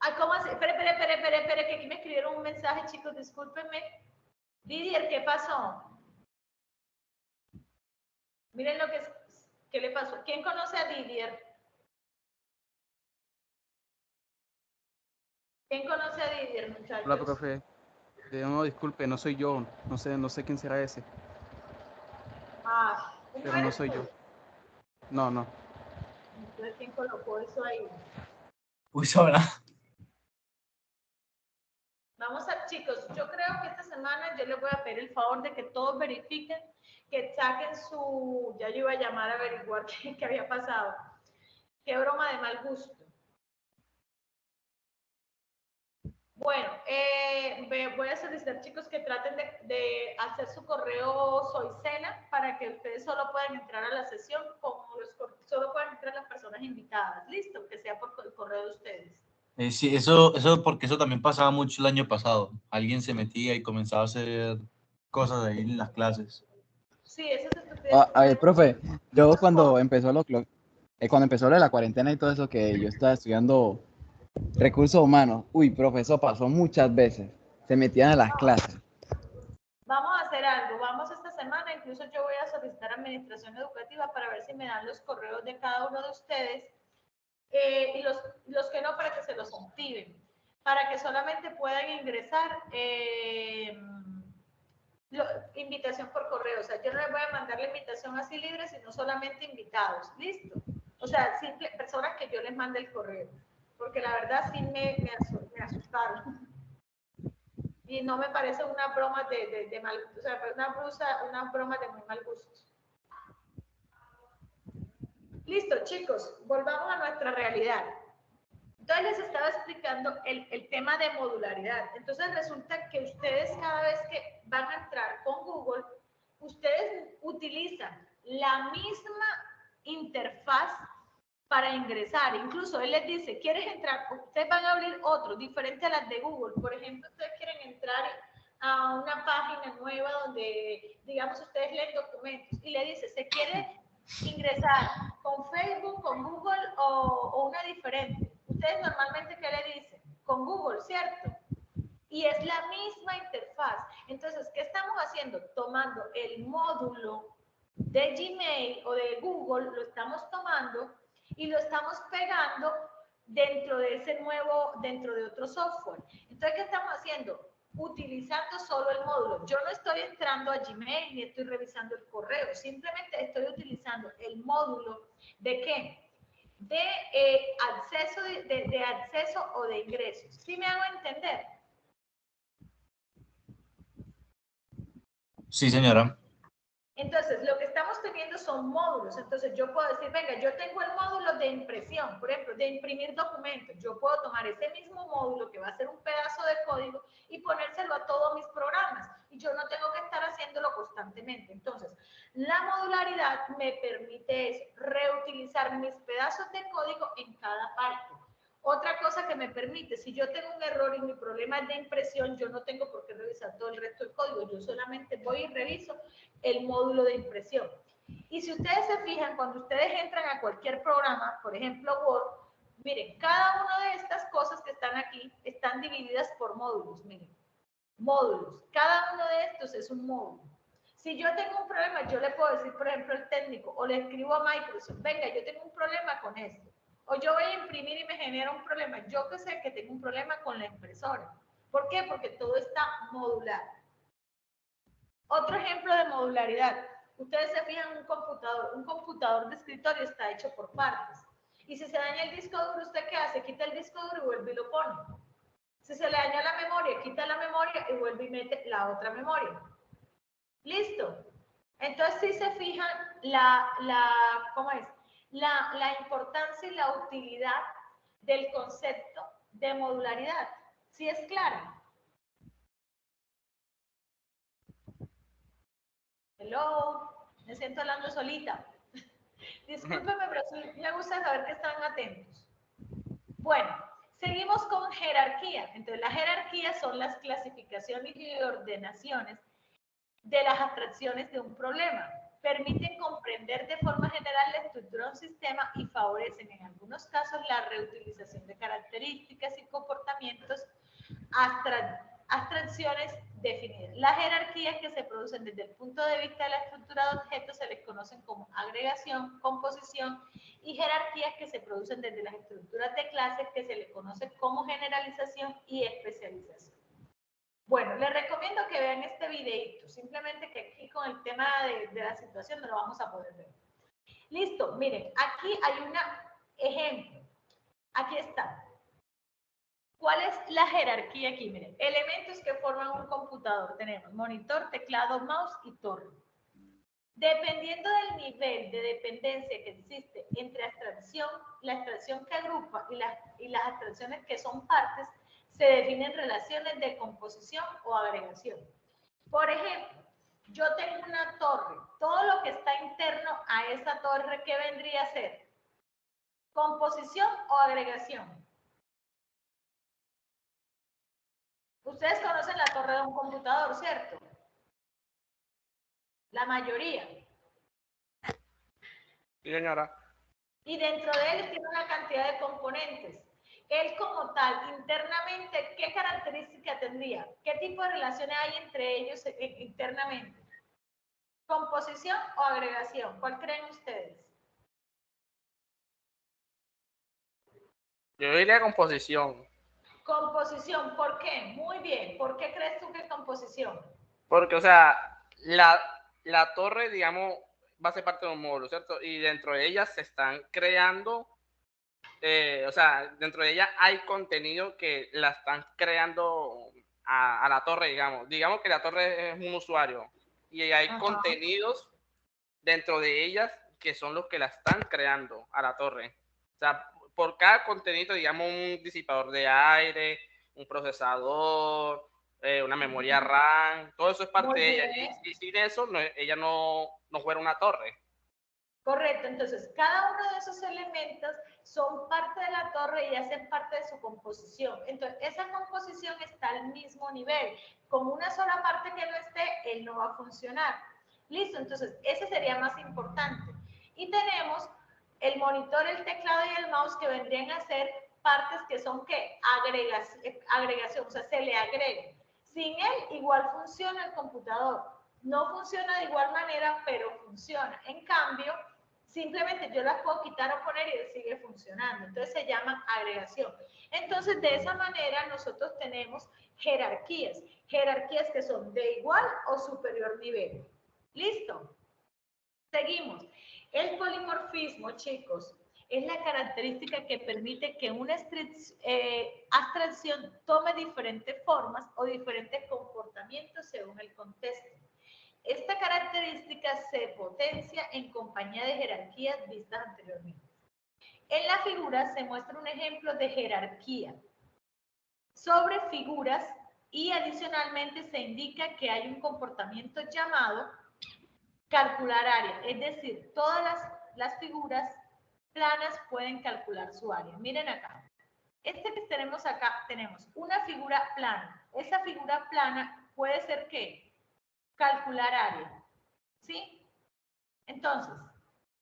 Ah, ¿cómo así? Espere, que aquí me escribieron un mensaje, chicos, discúlpenme. Didier, ¿qué pasó? Miren lo que le pasó. ¿Quién conoce a Didier? ¿Quién conoce a Didier, muchachos? Hola, profe. No, disculpe, no soy yo. No sé quién será ese. Ah, Pero no soy yo. No. Entonces, ¿quién colocó eso ahí? Uy, sabrá. Vamos a, chicos, yo creo que esta semana yo les voy a pedir el favor de que todos verifiquen, que saquen su, ya yo iba a llamar a averiguar qué había pasado. Qué broma de mal gusto. Bueno, voy a solicitar, chicos, que traten de hacer su correo Soy Cena para que ustedes solo puedan entrar a la sesión, solo puedan entrar las personas invitadas. Listo, que sea por el correo de ustedes. Sí, porque eso también pasaba mucho el año pasado. Alguien se metía y comenzaba a hacer cosas ahí en las clases. Sí, eso es estupidez. A ver, profe, yo cuando empezó cuando empezó lo de la cuarentena y todo eso, que yo estaba estudiando recursos humanos, uy, profe, eso pasó muchas veces. Se metían a las clases. Vamos a hacer algo, vamos esta semana, incluso yo voy a solicitar a Administración Educativa para ver si me dan los correos de cada uno de ustedes y los que no para que se los activen, para que solamente puedan ingresar invitación por correo. O sea, yo no les voy a mandar la invitación así libre, sino solamente invitados. ¿Listo? O sea, personas que yo les mande el correo. Porque la verdad sí me asustaron. Y no me parece una broma de mal, o sea, una broma de muy mal gusto. Listo, chicos, volvamos a nuestra realidad. Entonces les estaba explicando el tema de modularidad. Entonces resulta que ustedes cada vez que van a entrar con Google, ustedes utilizan la misma interfaz para ingresar. Incluso él les dice, ¿quieres entrar? Ustedes van a abrir otro, diferente a las de Google. Por ejemplo, ustedes quieren entrar a una página nueva donde, digamos, ustedes leen documentos y le dice, ¿se quiere ingresar con Facebook, con Google o una diferente? Ustedes normalmente, ¿qué le dicen? Con Google, ¿cierto? Y es la misma interfaz. Entonces, ¿qué estamos haciendo? Tomando el módulo de Gmail o de Google, lo estamos tomando y lo estamos pegando dentro de ese dentro de otro software. Entonces, ¿qué estamos haciendo? Utilizando solo el módulo. Yo no estoy entrando a Gmail ni estoy revisando el correo, simplemente estoy utilizando el módulo de ¿qué? De acceso o de ingresos. ¿Sí me hago entender? Sí, señora. Entonces, lo que estamos teniendo son módulos. Entonces, yo puedo decir, venga, yo tengo el módulo de impresión, por ejemplo, de imprimir documentos. Yo puedo tomar ese mismo módulo, que va a ser un pedazo de código, y ponérselo a todos mis programas. Y yo no tengo que estar haciéndolo constantemente. Entonces, la modularidad me permite eso, reutilizar mis pedazos de código en cada parte. Otra cosa que me permite, si yo tengo un error y mi problema es de impresión, yo no tengo por qué revisar todo el resto del código, yo solamente voy y reviso el módulo de impresión. Y si ustedes se fijan, cuando ustedes entran a cualquier programa, por ejemplo Word, miren, cada una de estas cosas que están aquí están divididas por módulos, miren, módulos. Cada uno de estos es un módulo. Si yo tengo un problema, yo le puedo decir, por ejemplo, al técnico, o le escribo a Microsoft, venga, yo tengo un problema con esto. O yo voy a imprimir y me genera un problema. Yo que sé que tengo un problema con la impresora. ¿Por qué? Porque todo está modular. Otro ejemplo de modularidad. Ustedes se fijan en un computador de escritorio está hecho por partes. Y si se daña el disco duro, ¿usted qué hace? Quita el disco duro y vuelve y lo pone. Si se le daña la memoria, quita la memoria y vuelve y mete la otra memoria. ¿Listo? Entonces, si se fijan, ¿cómo es? La importancia y la utilidad del concepto de modularidad. ¿Sí es claro? Hello, me siento hablando solita. Discúlpeme, pero sí me gusta saber que están atentos. Bueno, seguimos con jerarquía. Entonces, las jerarquías son las clasificaciones y ordenaciones de las abstracciones de un problema. Permiten comprender de forma general la estructura de un sistema y favorecen en algunos casos la reutilización de características y comportamientos abstracciones definidas. Las jerarquías que se producen desde el punto de vista de la estructura de objetos se les conocen como agregación, composición, y jerarquías que se producen desde las estructuras de clases que se les conoce como generalización y especialización. Bueno, les recomiendo que vean este videito, simplemente que aquí con el tema de la situación no lo vamos a poder ver. Listo, miren, aquí hay un ejemplo. Aquí está. ¿Cuál es la jerarquía aquí? Miren, elementos que forman un computador. Tenemos monitor, teclado, mouse y torre. Dependiendo del nivel de dependencia que existe entre abstracción, la abstracción que agrupa y las abstracciones que son partes, se definen relaciones de composición o agregación. Por ejemplo, yo tengo una torre. Todo lo que está interno a esa torre, ¿qué vendría a ser? ¿Composición o agregación? Ustedes conocen la torre de un computador, ¿cierto? La mayoría. Sí, señora. Y dentro de él tiene una cantidad de componentes. Él como tal, internamente, ¿qué característica tendría? ¿Qué tipo de relaciones hay entre ellos internamente? ¿Composición o agregación? ¿Cuál creen ustedes? Yo diría composición. Composición, ¿por qué? Muy bien. ¿Por qué crees tú que es composición? Porque, o sea, la torre, digamos, va a ser parte de un módulo, ¿cierto? Y dentro de ella se están creando, o sea, dentro de ella hay contenido que la están creando a la torre, digamos. Digamos que la torre es un usuario y hay contenidos dentro de ellas que son los que la están creando a la torre. O sea, por cada contenido, digamos, un disipador de aire, un procesador, una memoria RAM, todo eso es parte de ella. Y sin eso, ella no fuera una torre. Correcto, entonces cada uno de esos elementos son parte de la torre y hacen parte de su composición. Entonces, esa composición está al mismo nivel. Como una sola parte que no esté, él no va a funcionar. Listo, entonces ese sería más importante. Y tenemos el monitor, el teclado y el mouse que vendrían a ser partes que son ¿qué? Agregación, o sea, se le agrega. Sin él, igual funciona el computador. No funciona de igual manera, pero funciona. En cambio, simplemente yo las puedo quitar o poner y sigue funcionando. Entonces se llama agregación. Entonces, de esa manera nosotros tenemos jerarquías. Jerarquías que son de igual o superior nivel. ¿Listo? Seguimos. El polimorfismo, chicos, es la característica que permite que una abstracción tome diferentes formas o diferentes comportamientos según el contexto. Esta característica se potencia en compañía de jerarquías vistas anteriormente. En la figura se muestra un ejemplo de jerarquía sobre figuras y adicionalmente se indica que hay un comportamiento llamado calcular área, es decir, todas las figuras planas pueden calcular su área. Miren acá. Este que tenemos acá, tenemos una figura plana. Esa figura plana puede ser ¿qué? Calcular área. ¿Sí? Entonces,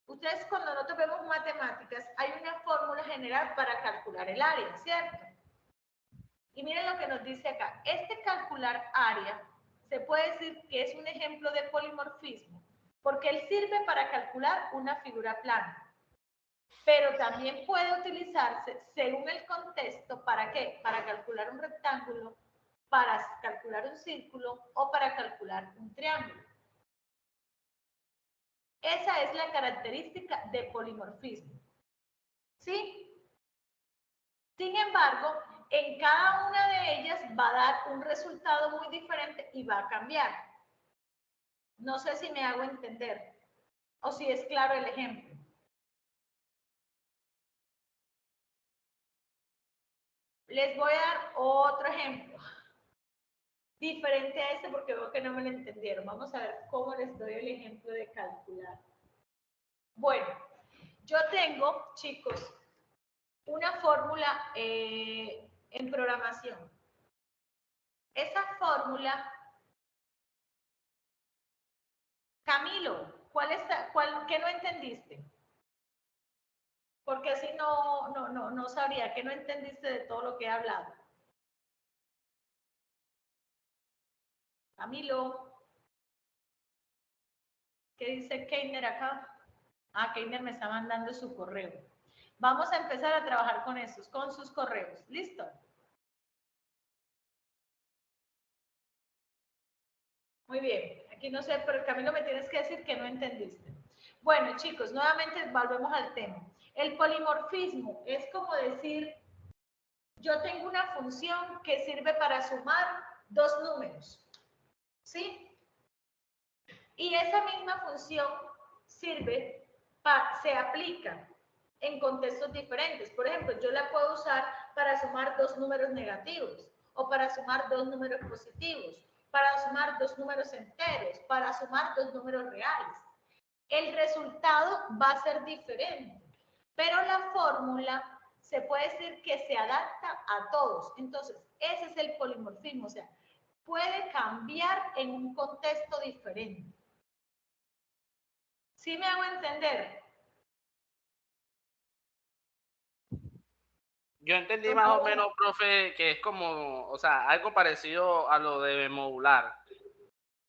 ustedes cuando nosotros vemos matemáticas, hay una fórmula general para calcular el área, ¿cierto? Y miren lo que nos dice acá. Este calcular área se puede decir que es un ejemplo de polimorfismo, porque él sirve para calcular una figura plana. Pero también puede utilizarse según el contexto, ¿para qué? Para calcular un rectángulo, para calcular un círculo o para calcular un triángulo. Esa es la característica de polimorfismo. ¿Sí? Sin embargo, en cada una de ellas va a dar un resultado muy diferente y va a cambiar. No sé si me hago entender o si es claro el ejemplo. Les voy a dar otro ejemplo, diferente a este porque veo que no me lo entendieron. Vamos a ver cómo les doy el ejemplo de calcular. Bueno, yo tengo, chicos, una fórmula en programación. Esa fórmula, Camilo, ¿qué no entendiste? Porque así no sabría, ¿qué no entendiste de todo lo que he hablado? Camilo, ¿qué dice Keiner acá? Ah, Keiner me está mandando su correo. Vamos a empezar a trabajar con estos, con sus correos. ¿Listo? Muy bien. Aquí no sé, pero Camilo me tienes que decir que no entendiste. Bueno, chicos, nuevamente volvemos al tema. El polimorfismo es como decir, yo tengo una función que sirve para sumar dos números. ¿Sí? Y esa misma función se aplica en contextos diferentes. Por ejemplo, yo la puedo usar para sumar dos números negativos o para sumar dos números positivos, para sumar dos números enteros, para sumar dos números reales. El resultado va a ser diferente, pero la fórmula se puede decir que se adapta a todos. Entonces, ese es el polimorfismo, o sea, puede cambiar en un contexto diferente. ¿Sí me hago entender? Yo entendí más o menos, profe, que es como, o sea, algo parecido a lo de modular.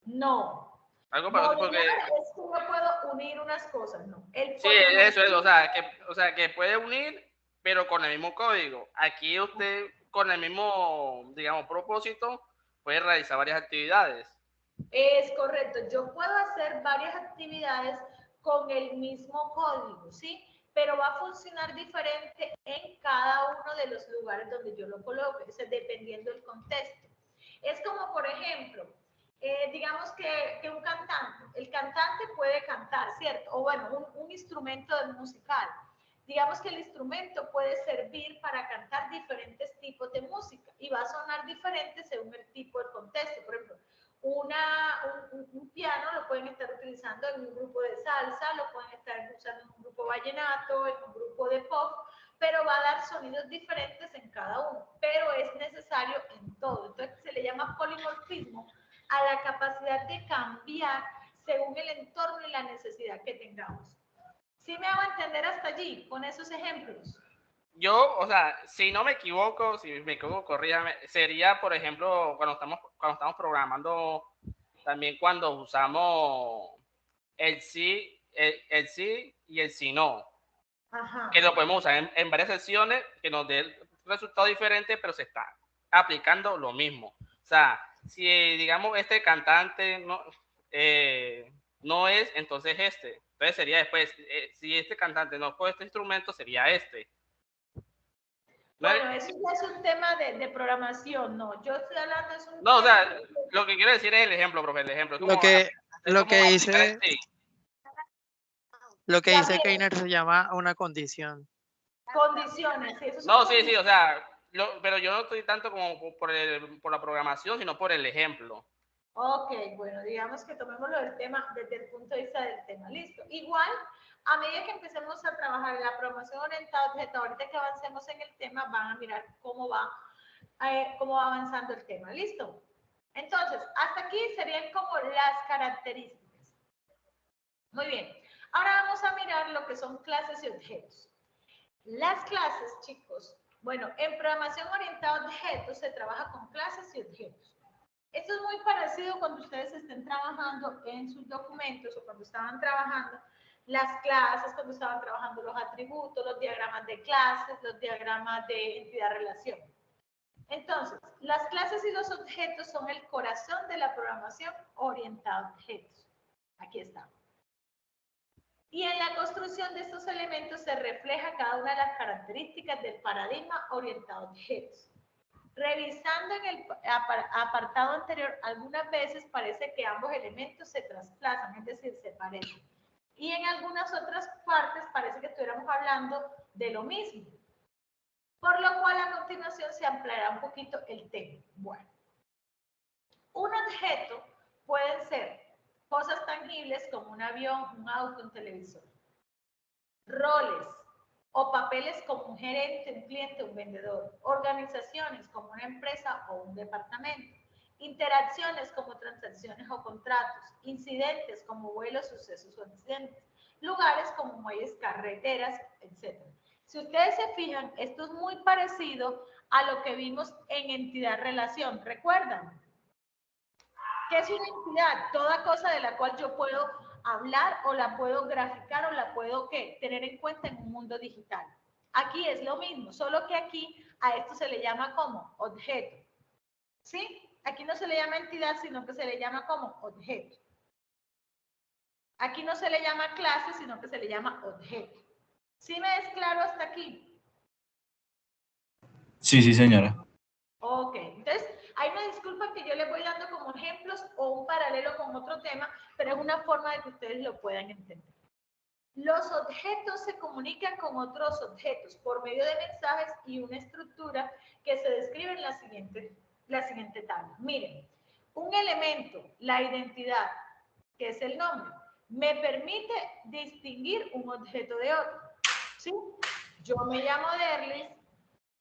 No. Algo parecido porque... Es que no puedo unir unas cosas, no. Sí, eso es, o sea, que puede unir, pero con el mismo código. Aquí usted, con el mismo, digamos, propósito, puede realizar varias actividades. Es correcto. Yo puedo hacer varias actividades con el mismo código, ¿sí? Pero va a funcionar diferente en cada uno de los lugares donde yo lo coloque, dependiendo del contexto. Es como, por ejemplo, digamos que un cantante, el cantante puede cantar, ¿cierto? O bueno, un instrumento musical. Digamos que el instrumento puede servir para cantar diferentes tipos de música y va a sonar diferente según el tipo de contexto. Por ejemplo, un piano lo pueden estar utilizando en un grupo de salsa, lo pueden estar usando en un grupo vallenato, en un grupo de pop, pero va a dar sonidos diferentes en cada uno, pero es necesario en todo. Entonces se le llama polimorfismo a la capacidad de cambiar según el entorno y la necesidad que tengamos. ¿Sí me hago entender hasta allí con esos ejemplos? Yo, o sea, si no me equivoco, si me equivoco, corríjame, sería, por ejemplo, cuando estamos programando, también cuando usamos el sí, el sí y el sí no. Ajá. Que lo podemos usar en varias sesiones, que nos dé resultado diferente, pero se está aplicando lo mismo. O sea, si digamos este cantante no es, entonces este. Entonces sería después, si este cantante no fue este instrumento, sería este. Bueno, eso ya es un tema de programación, no. Yo estoy hablando es un no, o sea, lo que quiero decir es el ejemplo, profe, el ejemplo. Lo que Lo que dice, Sí, lo que dice Gabriel, Keiner se llama una condición. condiciones, sí, eso son no, sí, condiciones. o sea, pero yo no estoy tanto como por la programación, sino por el ejemplo. Ok, bueno, digamos que tomémoslo del tema desde el punto de vista del tema. Listo. Igual, a medida que empecemos a trabajar en la programación orientada a objeto, ahorita que avancemos en el tema, van a mirar cómo va avanzando el tema. ¿Listo? Entonces, hasta aquí serían como las características. Muy bien. Ahora vamos a mirar lo que son clases y objetos. Las clases, chicos, bueno, en programación orientada a objetos se trabaja con clases y objetos. Esto es muy parecido cuando ustedes estén trabajando en sus documentos o cuando estaban trabajando las clases, cuando estaban trabajando los atributos, los diagramas de clases, los diagramas de entidad-relación. Entonces, las clases y los objetos son el corazón de la programación orientada a objetos. Aquí está. Y en la construcción de estos elementos se refleja cada una de las características del paradigma orientado a objetos. Revisando en el apartado anterior, algunas veces parece que ambos elementos se trasplazan, es decir, se parecen. Y en algunas otras partes parece que estuviéramos hablando de lo mismo. Por lo cual a continuación se ampliará un poquito el tema. Bueno, un objeto pueden ser cosas tangibles como un avión, un auto, un televisor. Roles o papeles como un gerente, un cliente, un vendedor. Organizaciones como una empresa o un departamento. Interacciones como transacciones o contratos. Incidentes como vuelos, sucesos o accidentes. Lugares como muelles, carreteras, etc. Si ustedes se fijan, esto es muy parecido a lo que vimos en entidad-relación. ¿Recuerdan? ¿Qué es una entidad? Toda cosa de la cual yo puedo hablar o la puedo graficar o la puedo tener en cuenta en un mundo digital. Aquí es lo mismo, solo que aquí a esto se le llama como objeto. ¿Sí? Aquí no se le llama entidad, sino que se le llama como objeto. Aquí no se le llama clase, sino que se le llama objeto. ¿Sí me es claro hasta aquí? Sí, sí, señora. Ok, entonces ahí me disculpan que yo les voy dando como ejemplos o un paralelo con otro tema, pero es una forma de que ustedes lo puedan entender. Los objetos se comunican con otros objetos por medio de mensajes y una estructura que se describe en la siguiente tabla. Miren, un elemento, la identidad, que es el nombre, me permite distinguir un objeto de otro. ¿Sí? Yo me llamo Derlis,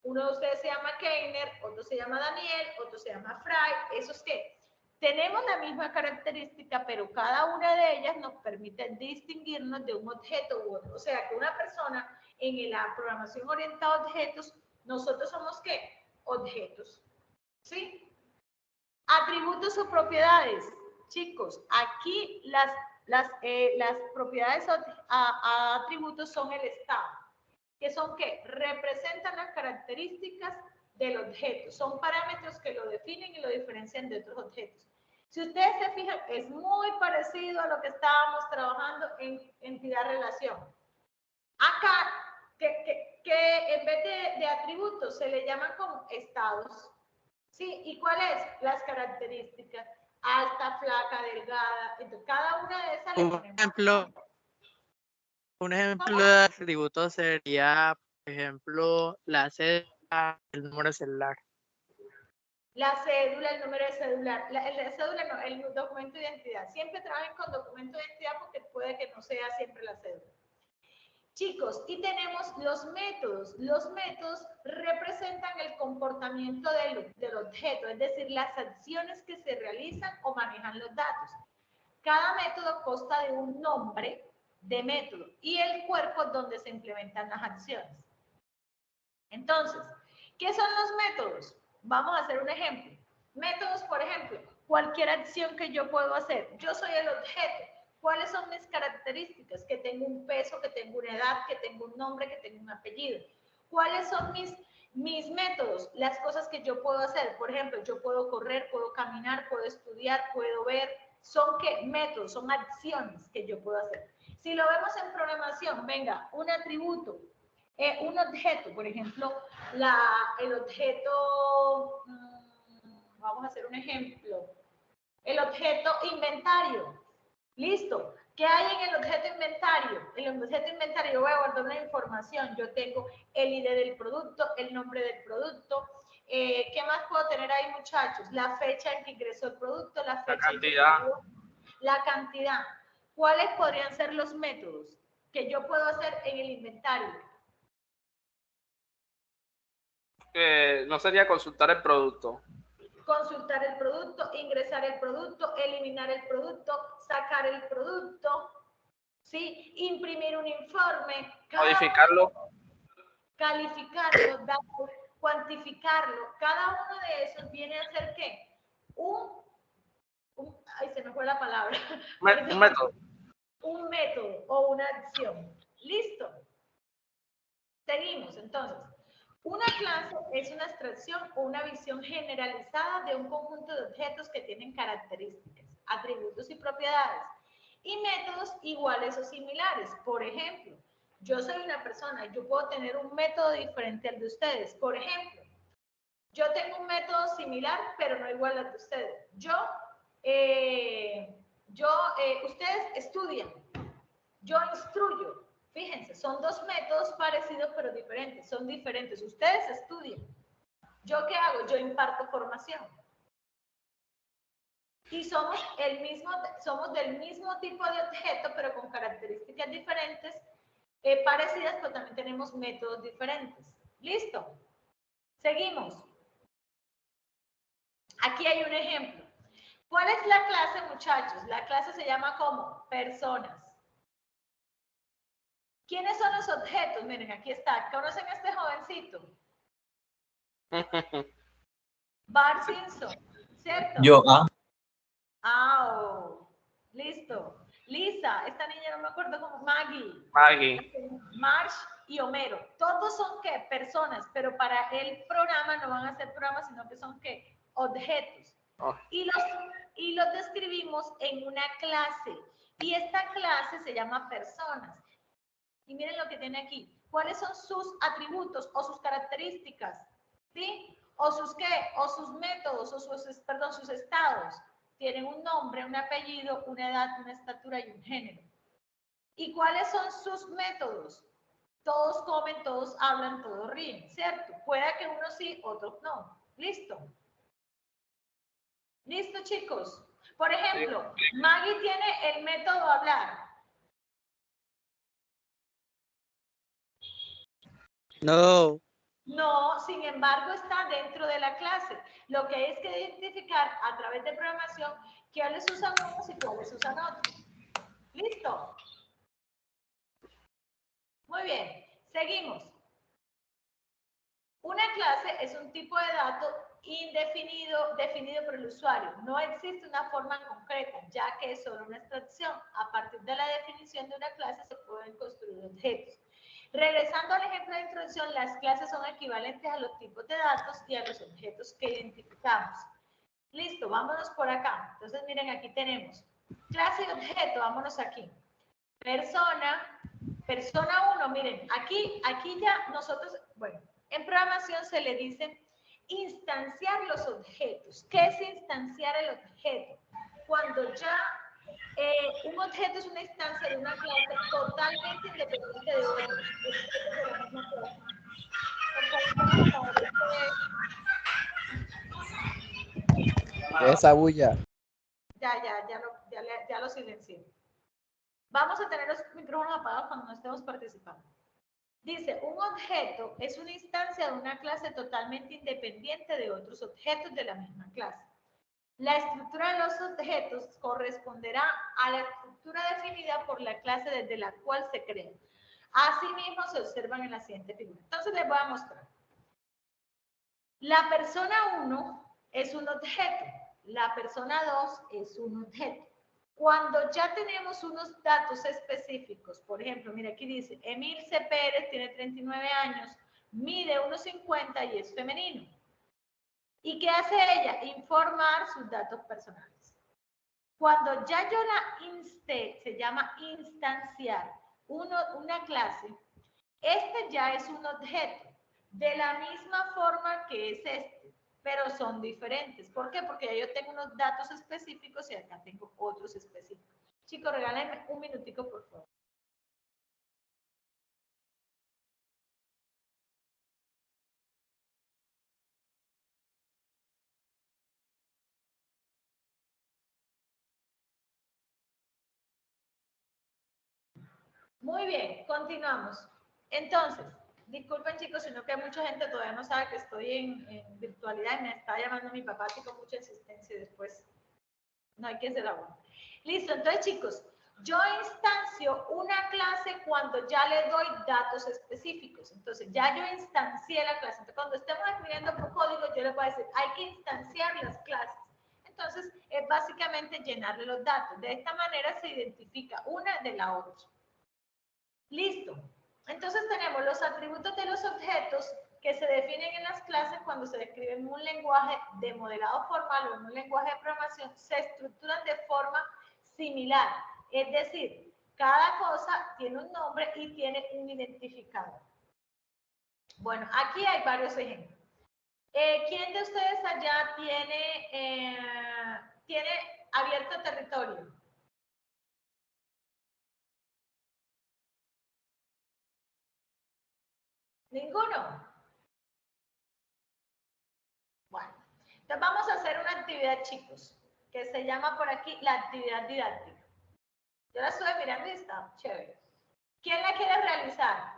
uno de ustedes se llama Keiner, otro se llama Daniel, otro se llama Fry. ¿Eso es qué? Tenemos la misma característica, pero cada una de ellas nos permite distinguirnos de un objeto u otro. O sea, que una persona en la programación orientada a objetos, nosotros somos ¿qué? Objetos. ¿Sí? Atributos o propiedades. Chicos, aquí las propiedades a atributos son el estado. ¿Que son qué? Representan las características del objeto. Son parámetros que lo definen y lo diferencian de otros objetos. Si ustedes se fijan, es muy parecido a lo que estábamos trabajando en entidad-relación. Acá, que en vez de atributos se le llaman como estados. ¿Sí? ¿Y cuáles? Las características. Alta, flaca, delgada. Entonces, cada una de esas le ponemos. Un ejemplo de atributo sería, por ejemplo, la cédula, el número celular. La cédula, el número de celular, la cédula no, el documento de identidad. Siempre trabajen con documento de identidad porque puede que no sea siempre la cédula. Chicos, y tenemos los métodos. Los métodos representan el comportamiento del objeto, es decir, las acciones que se realizan o manejan los datos. Cada método consta de un nombre de método y el cuerpo donde se implementan las acciones. Entonces, ¿qué son los métodos? Vamos a hacer un ejemplo. Métodos, por ejemplo, cualquier acción que yo puedo hacer. Yo soy el objeto. ¿Cuáles son mis características? Que tengo un peso, que tengo una edad, que tengo un nombre, que tengo un apellido. ¿Cuáles son mis métodos? Las cosas que yo puedo hacer. Por ejemplo, yo puedo correr, puedo caminar, puedo estudiar, puedo ver. ¿Son qué? Métodos, son acciones que yo puedo hacer. Si lo vemos en programación, venga, un atributo, un objeto, por ejemplo, el objeto, vamos a hacer un ejemplo, el objeto inventario. Listo. ¿Qué hay en el objeto inventario? En el objeto inventario yo voy a guardar una información. Yo tengo el ID del producto, el nombre del producto. ¿Qué más puedo tener ahí, muchachos? La fecha en que ingresó el producto, la fecha en que salió, la cantidad. ¿Cuáles podrían ser los métodos que yo puedo hacer en el inventario? No sería consultar el producto. Consultar el producto, ingresar el producto, eliminar el producto, sacar el producto, ¿sí? Imprimir un informe, Modificarlo. calificarlo, cuantificarlo. Cada uno de esos viene a ser ¿qué? Ay, se me fue la palabra. Un método. Un método o una acción. ¿Listo? Seguimos, entonces. Una clase es una abstracción o una visión generalizada de un conjunto de objetos que tienen características, atributos y propiedades, y métodos iguales o similares. Por ejemplo, yo soy una persona, yo puedo tener un método diferente al de ustedes. Por ejemplo, yo tengo un método similar, pero no igual al de ustedes. Ustedes estudian, yo instruyo. Fíjense, son dos métodos parecidos pero diferentes, son diferentes. Ustedes estudian. ¿Yo qué hago? Yo imparto formación. Y somos del mismo tipo de objeto, pero con características diferentes, parecidas, pero también tenemos métodos diferentes. ¿Listo? Seguimos. Aquí hay un ejemplo. ¿Cuál es la clase, muchachos? La clase se llama ¿cómo? Personas. ¿Quiénes son los objetos? Miren, aquí está. ¿Conocen a este jovencito? Bart Simpson, ¿cierto? Yo, Listo. Lisa, esta niña no me acuerdo cómo, Maggie, Marsh y Homero. Todos son ¿qué? Personas, pero para el programa no van a ser programas, sino que son ¿qué? Objetos. Y los describimos en una clase. Y esta clase se llama personas. Y miren lo que tiene aquí. ¿Cuáles son sus atributos o sus características? ¿Sí? O sus qué? O sus métodos, o sus estados. Tienen un nombre, un apellido, una edad, una estatura y un género. ¿Y cuáles son sus métodos? Todos comen, todos hablan, todos ríen, ¿cierto? Puede que unos sí, otros no. ¿Listo? ¿Listo, chicos? Por ejemplo, Maggie tiene el método hablar. No. No, sin embargo, está dentro de la clase. Lo que hay es que identificar a través de programación cuáles usan unos y cuáles usan otros. ¿Listo? Muy bien, seguimos. Una clase es un tipo de dato indefinido, definido por el usuario. No existe una forma concreta, ya que es solo una abstracción. A partir de la definición de una clase se pueden construir objetos. Regresando al ejemplo de introducción, las clases son equivalentes a los tipos de datos y a los objetos que identificamos. Listo, vámonos por acá. Entonces, miren, aquí tenemos clase y objeto, vámonos aquí. Persona 1, miren, aquí ya nosotros, bueno, en programación se le dice instanciar los objetos. ¿Qué es instanciar el objeto? Cuando ya un objeto es una instancia de una clase totalmente independiente de otros objetos de la misma clase. Esa bulla. Ya lo silencié. Vamos a tener los micrófonos apagados cuando no estemos participando. Dice, un objeto es una instancia de una clase totalmente independiente de otros objetos de la misma clase. La estructura de los objetos corresponderá a la estructura definida por la clase desde la cual se crea. Asimismo, se observan en la siguiente figura. Entonces, les voy a mostrar. La persona 1 es un objeto. La persona 2 es un objeto. Cuando ya tenemos unos datos específicos, por ejemplo, mira aquí dice, Emilce Pérez tiene 39 años, mide 1,50 y es femenino. ¿Y qué hace ella? Informar sus datos personales. Cuando ya yo la insté, se llama instanciar una clase, este ya es un objeto, de la misma forma que es este, pero son diferentes. ¿Por qué? Porque ya yo tengo unos datos específicos y acá tengo otros específicos. Chicos, regálenme un minutico, por favor. Muy bien, continuamos. Entonces, disculpen chicos, sino que mucha gente todavía no sabe que estoy en virtualidad y me está llamando mi papá así con mucha insistencia y después no hay que ser agua. Listo, entonces chicos, yo instancio una clase cuando ya le doy datos específicos. Entonces, ya yo instancié la clase. Entonces, cuando estemos escribiendo por código, yo le voy a decir, hay que instanciar las clases. Entonces, es básicamente llenarle los datos. De esta manera se identifica una de la otra. Listo. Entonces tenemos los atributos de los objetos que se definen en las clases cuando se describen en un lenguaje de modelado formal o en un lenguaje de programación, se estructuran de forma similar. Es decir, cada cosa tiene un nombre y tiene un identificador. Bueno, aquí hay varios ejemplos. ¿Quién de ustedes allá tiene abierto territorio? ¿Ninguno? Bueno, entonces vamos a hacer una actividad, chicos, que se llama por aquí la actividad didáctica. Yo la estuve mirando y está chévere. ¿Quién la quiere realizar?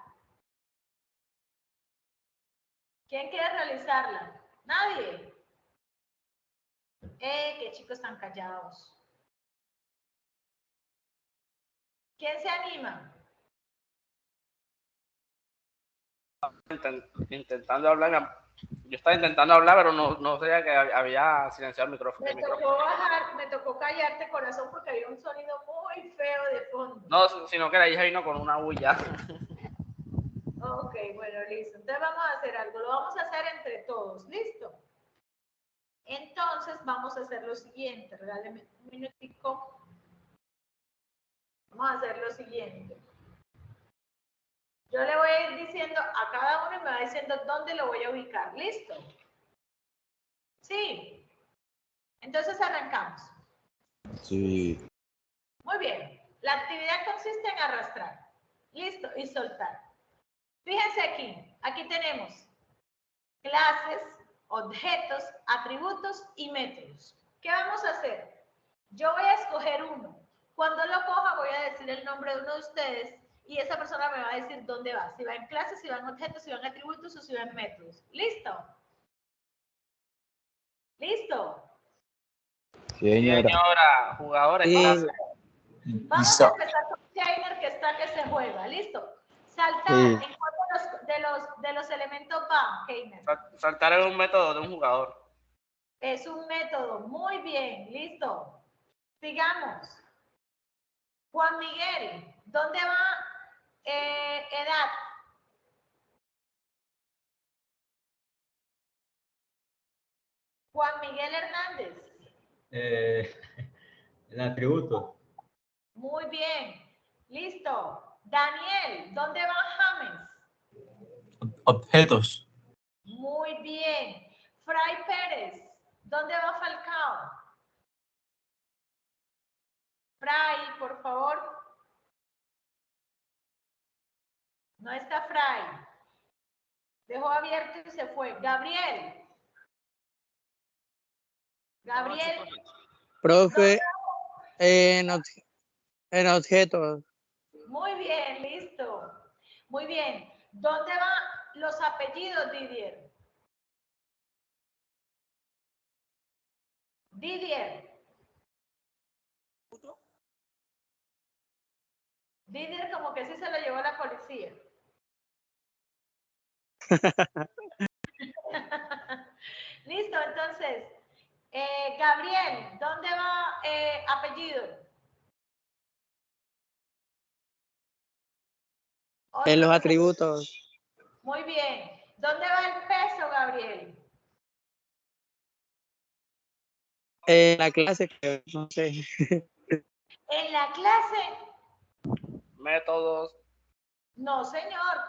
¿Quién quiere realizarla? ¿Nadie? Qué chicos tan callados. ¿Quién se anima? Intentando hablar, yo estaba intentando hablar, pero no sabía que había silenciado el micrófono. Me tocó callarte, corazón, porque había un sonido muy feo de fondo. No, sino que la hija vino con una bulla. Ok, bueno, listo. Entonces vamos a hacer algo, lo vamos a hacer entre todos, ¿listo? Entonces vamos a hacer lo siguiente, regáleme un minutico. Vamos a hacer lo siguiente. Yo le voy a ir diciendo a cada uno y me va diciendo dónde lo voy a ubicar. ¿Listo? Sí. Entonces arrancamos. Sí. Muy bien. La actividad consiste en arrastrar. Listo. Y soltar. Fíjense aquí. Aquí tenemos clases, objetos, atributos y métodos. ¿Qué vamos a hacer? Yo voy a escoger uno. Cuando lo coja voy a decir el nombre de uno de ustedes y esa persona me va a decir dónde va. Si va en clases, si va en objetos, si va en atributos o si va en métodos. ¿Listo? ¿Listo? Sí, señora. Señora, jugadores, Sí. clase. Vamos a empezar con Jainer que está que se juega. ¿Listo? Saltar. Sí. ¿En cuál de los elementos va, Jainer? Saltar es un método de un jugador. Es un método. Muy bien. ¿Listo? Sigamos. Juan Miguel, ¿dónde va edad? Juan Miguel Hernández. El atributo. Muy bien. Listo. Daniel, ¿dónde va James? Objetos. Muy bien. Fray Pérez, ¿dónde va Falcao? Fray, por favor. No está Fray. Dejó abierto y se fue. Gabriel. Gabriel. Profe, en objetos. Muy bien, listo. Muy bien. ¿Dónde van los apellidos, Didier? Didier. Didier como que sí se lo llevó la policía. Listo, entonces. Gabriel, ¿dónde va apellido? En los atributos. Muy bien. ¿Dónde va el peso, Gabriel? En la clase, que no sé. En la clase. Métodos. No, señor.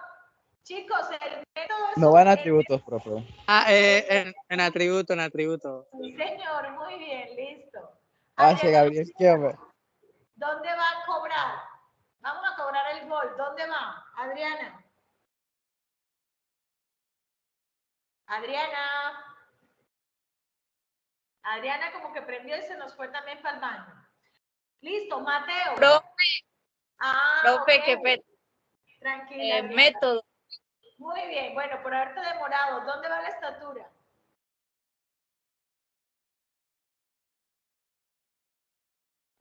Chicos, el método es No van atributos, profe. En atributo, en atributo. Sí, señor, muy bien, listo. Ah, ese Gabriel, ¿qué hombre? ¿Dónde va a cobrar? Vamos a cobrar el gol. ¿Dónde va? Adriana. Adriana. Adriana como que prendió y se nos fue también para el baño. Listo, Mateo. Profe, Ok. qué pena. Tranquila. Adriana. Método. Muy bien, bueno, por haberte demorado, ¿dónde va la estatura?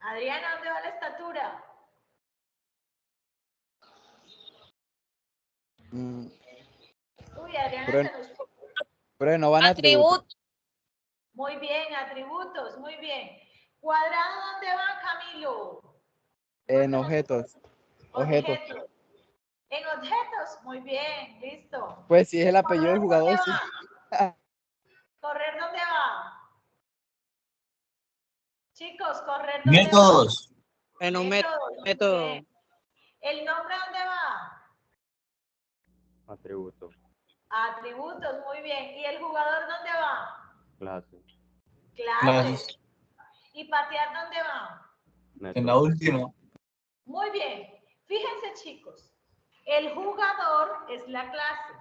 Adriana, ¿dónde va la estatura? Mm, Uy, Adriana Pero- se nos fue. pero no van a atributos. Atributo. Muy bien, atributos, muy bien. Cuadrado, ¿dónde va, Camilo? En objetos. Objetos. En objetos, muy bien, listo. Pues si es el apellido del ¿Correr jugador, dónde sí. va? ¿Correr dónde va? Chicos, ¿correr dónde Métodos. En un va? Métodos, muy método. bien. ¿El nombre dónde va? Atributo. Atributos, muy bien. ¿Y el jugador dónde va? Clase. Clases. ¿Y patear dónde va? En la última. Muy bien. Fíjense, chicos. El jugador es la clase.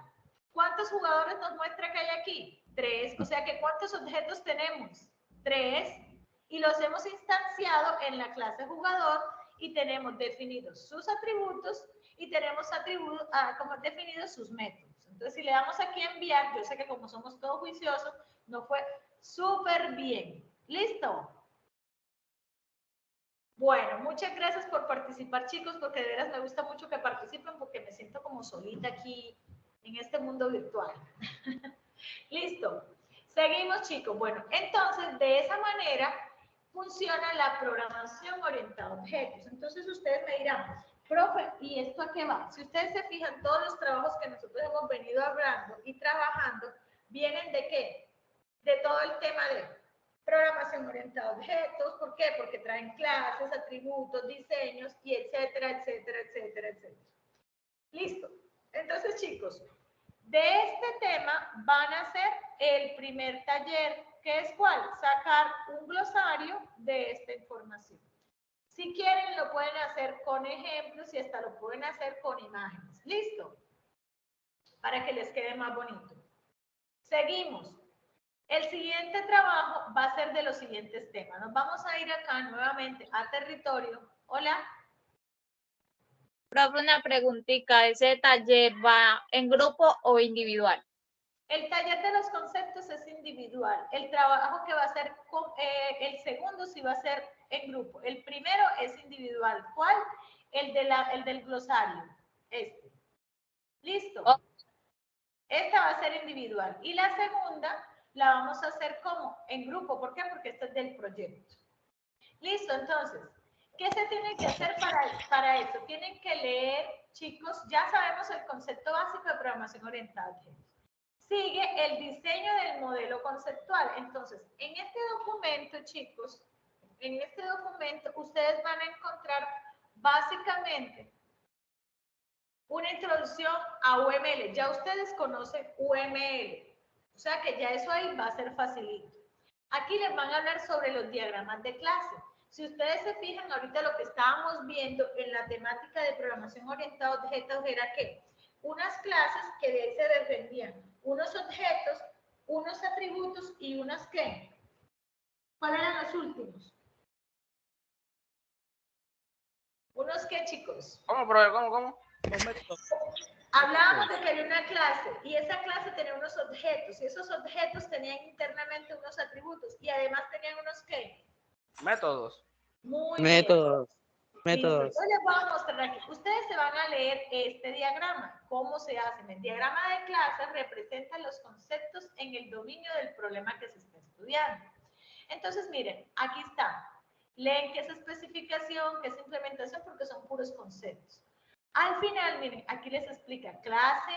¿Cuántos jugadores nos muestra que hay aquí? 3. O sea que ¿cuántos objetos tenemos? 3. Y los hemos instanciado en la clase jugador y tenemos definidos sus atributos y tenemos como definidos sus métodos. Entonces, si le damos aquí a enviar, yo sé que como somos todos juiciosos, nos fue súper bien. ¿Listo? Bueno, muchas gracias por participar, chicos, porque de veras me gusta mucho que participen porque me siento como solita aquí en este mundo virtual. Listo. Seguimos, chicos. Bueno, entonces, de esa manera funciona la programación orientada a objetos. Entonces, ustedes me dirán, profe, ¿y esto a qué va? Si ustedes se fijan, todos los trabajos que nosotros hemos venido hablando y trabajando, ¿vienen de qué? De todo el tema de programación orientada a objetos. ¿Por qué? Porque traen clases, atributos, diseños y etcétera, etcétera, etcétera, etcétera. Listo. Entonces, chicos, de este tema van a hacer el primer taller, que es ¿cuál? Sacar un glosario de esta información. Si quieren, lo pueden hacer con ejemplos y hasta lo pueden hacer con imágenes. ¿Listo? Para que les quede más bonito. Seguimos. El siguiente trabajo va a ser de los siguientes temas. Nos vamos a ir acá nuevamente a territorio. Hola. Profe, una preguntita. ¿Ese taller va en grupo o individual? El taller de los conceptos es individual. El trabajo que va a ser, el segundo sí va a ser en grupo. El primero es individual. ¿Cuál? El del glosario. Este. ¿Listo? Oh. Esta va a ser individual. Y la segunda la vamos a hacer como en grupo. ¿Por qué? Porque esto es del proyecto. Listo, entonces, ¿qué se tiene que hacer para eso? Tienen que leer, chicos, ya sabemos el concepto básico de programación orientada a objetos. Sigue el diseño del modelo conceptual. Entonces, en este documento, chicos, en este documento ustedes van a encontrar básicamente una introducción a UML. Ya ustedes conocen UML. O sea que ya eso ahí va a ser facilito. Aquí les van a hablar sobre los diagramas de clase. Si ustedes se fijan, ahorita lo que estábamos viendo en la temática de programación orientada a objetos era que unas clases que de ahí se defendían, unos objetos, unos atributos y unas ¿qué? ¿Cuáles eran los últimos? ¿Unos qué, chicos? ¿Cómo, profe? ¿Cómo? Hablábamos de que había una clase y esa clase tenía unos objetos y esos objetos tenían internamente unos atributos y además tenían unos ¿qué? Métodos. Muy Métodos. bien. Métodos. Yo les voy a mostrar aquí. Ustedes se van a leer este diagrama. ¿Cómo se hace? El diagrama de clase representa los conceptos en el dominio del problema que se está estudiando. Entonces, miren, aquí está. Leen qué es especificación, qué es implementación, porque son puros conceptos. Al final, miren, aquí les explica clase,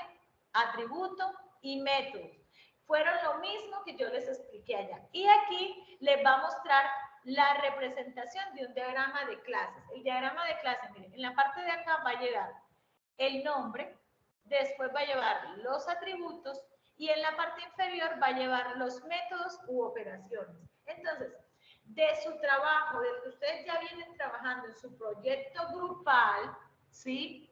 atributo y método. Fueron lo mismo que yo les expliqué allá. Y aquí les va a mostrar la representación de un diagrama de clases. El diagrama de clases, miren, en la parte de acá va a llevar el nombre, después va a llevar los atributos y en la parte inferior va a llevar los métodos u operaciones. Entonces, de su trabajo, de que ustedes ya vienen trabajando en su proyecto grupal, ¿sí?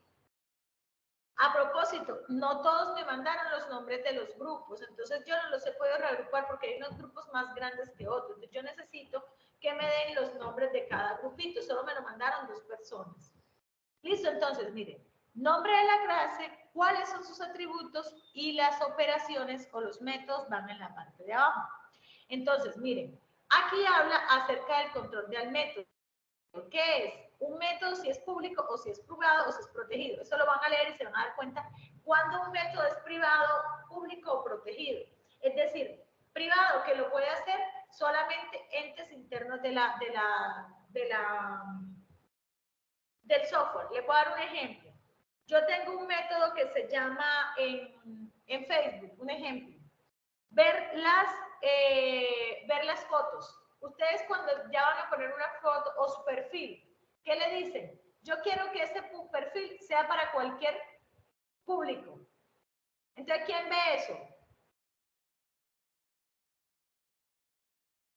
A propósito, no todos me mandaron los nombres de los grupos, entonces yo no los he podido reagrupar porque hay unos grupos más grandes que otros. Entonces yo necesito que me den los nombres de cada grupito, solo me lo mandaron 2 personas. Listo, entonces, miren, nombre de la clase, cuáles son sus atributos y las operaciones o los métodos van en la parte de abajo. Entonces, miren, aquí habla acerca del control del método. ¿Qué es? Un método si es público o si es privado o si es protegido. Eso lo van a leer y se van a dar cuenta cuando un método es privado, público o protegido. Es decir, privado que lo puede hacer solamente entes internos del software. Le voy a dar un ejemplo. Yo tengo un método que se llama en Facebook, un ejemplo, ver las fotos. Ustedes cuando ya van a poner una foto o su perfil, ¿qué le dicen? Yo quiero que ese perfil sea para cualquier público. Entonces, ¿quién ve eso?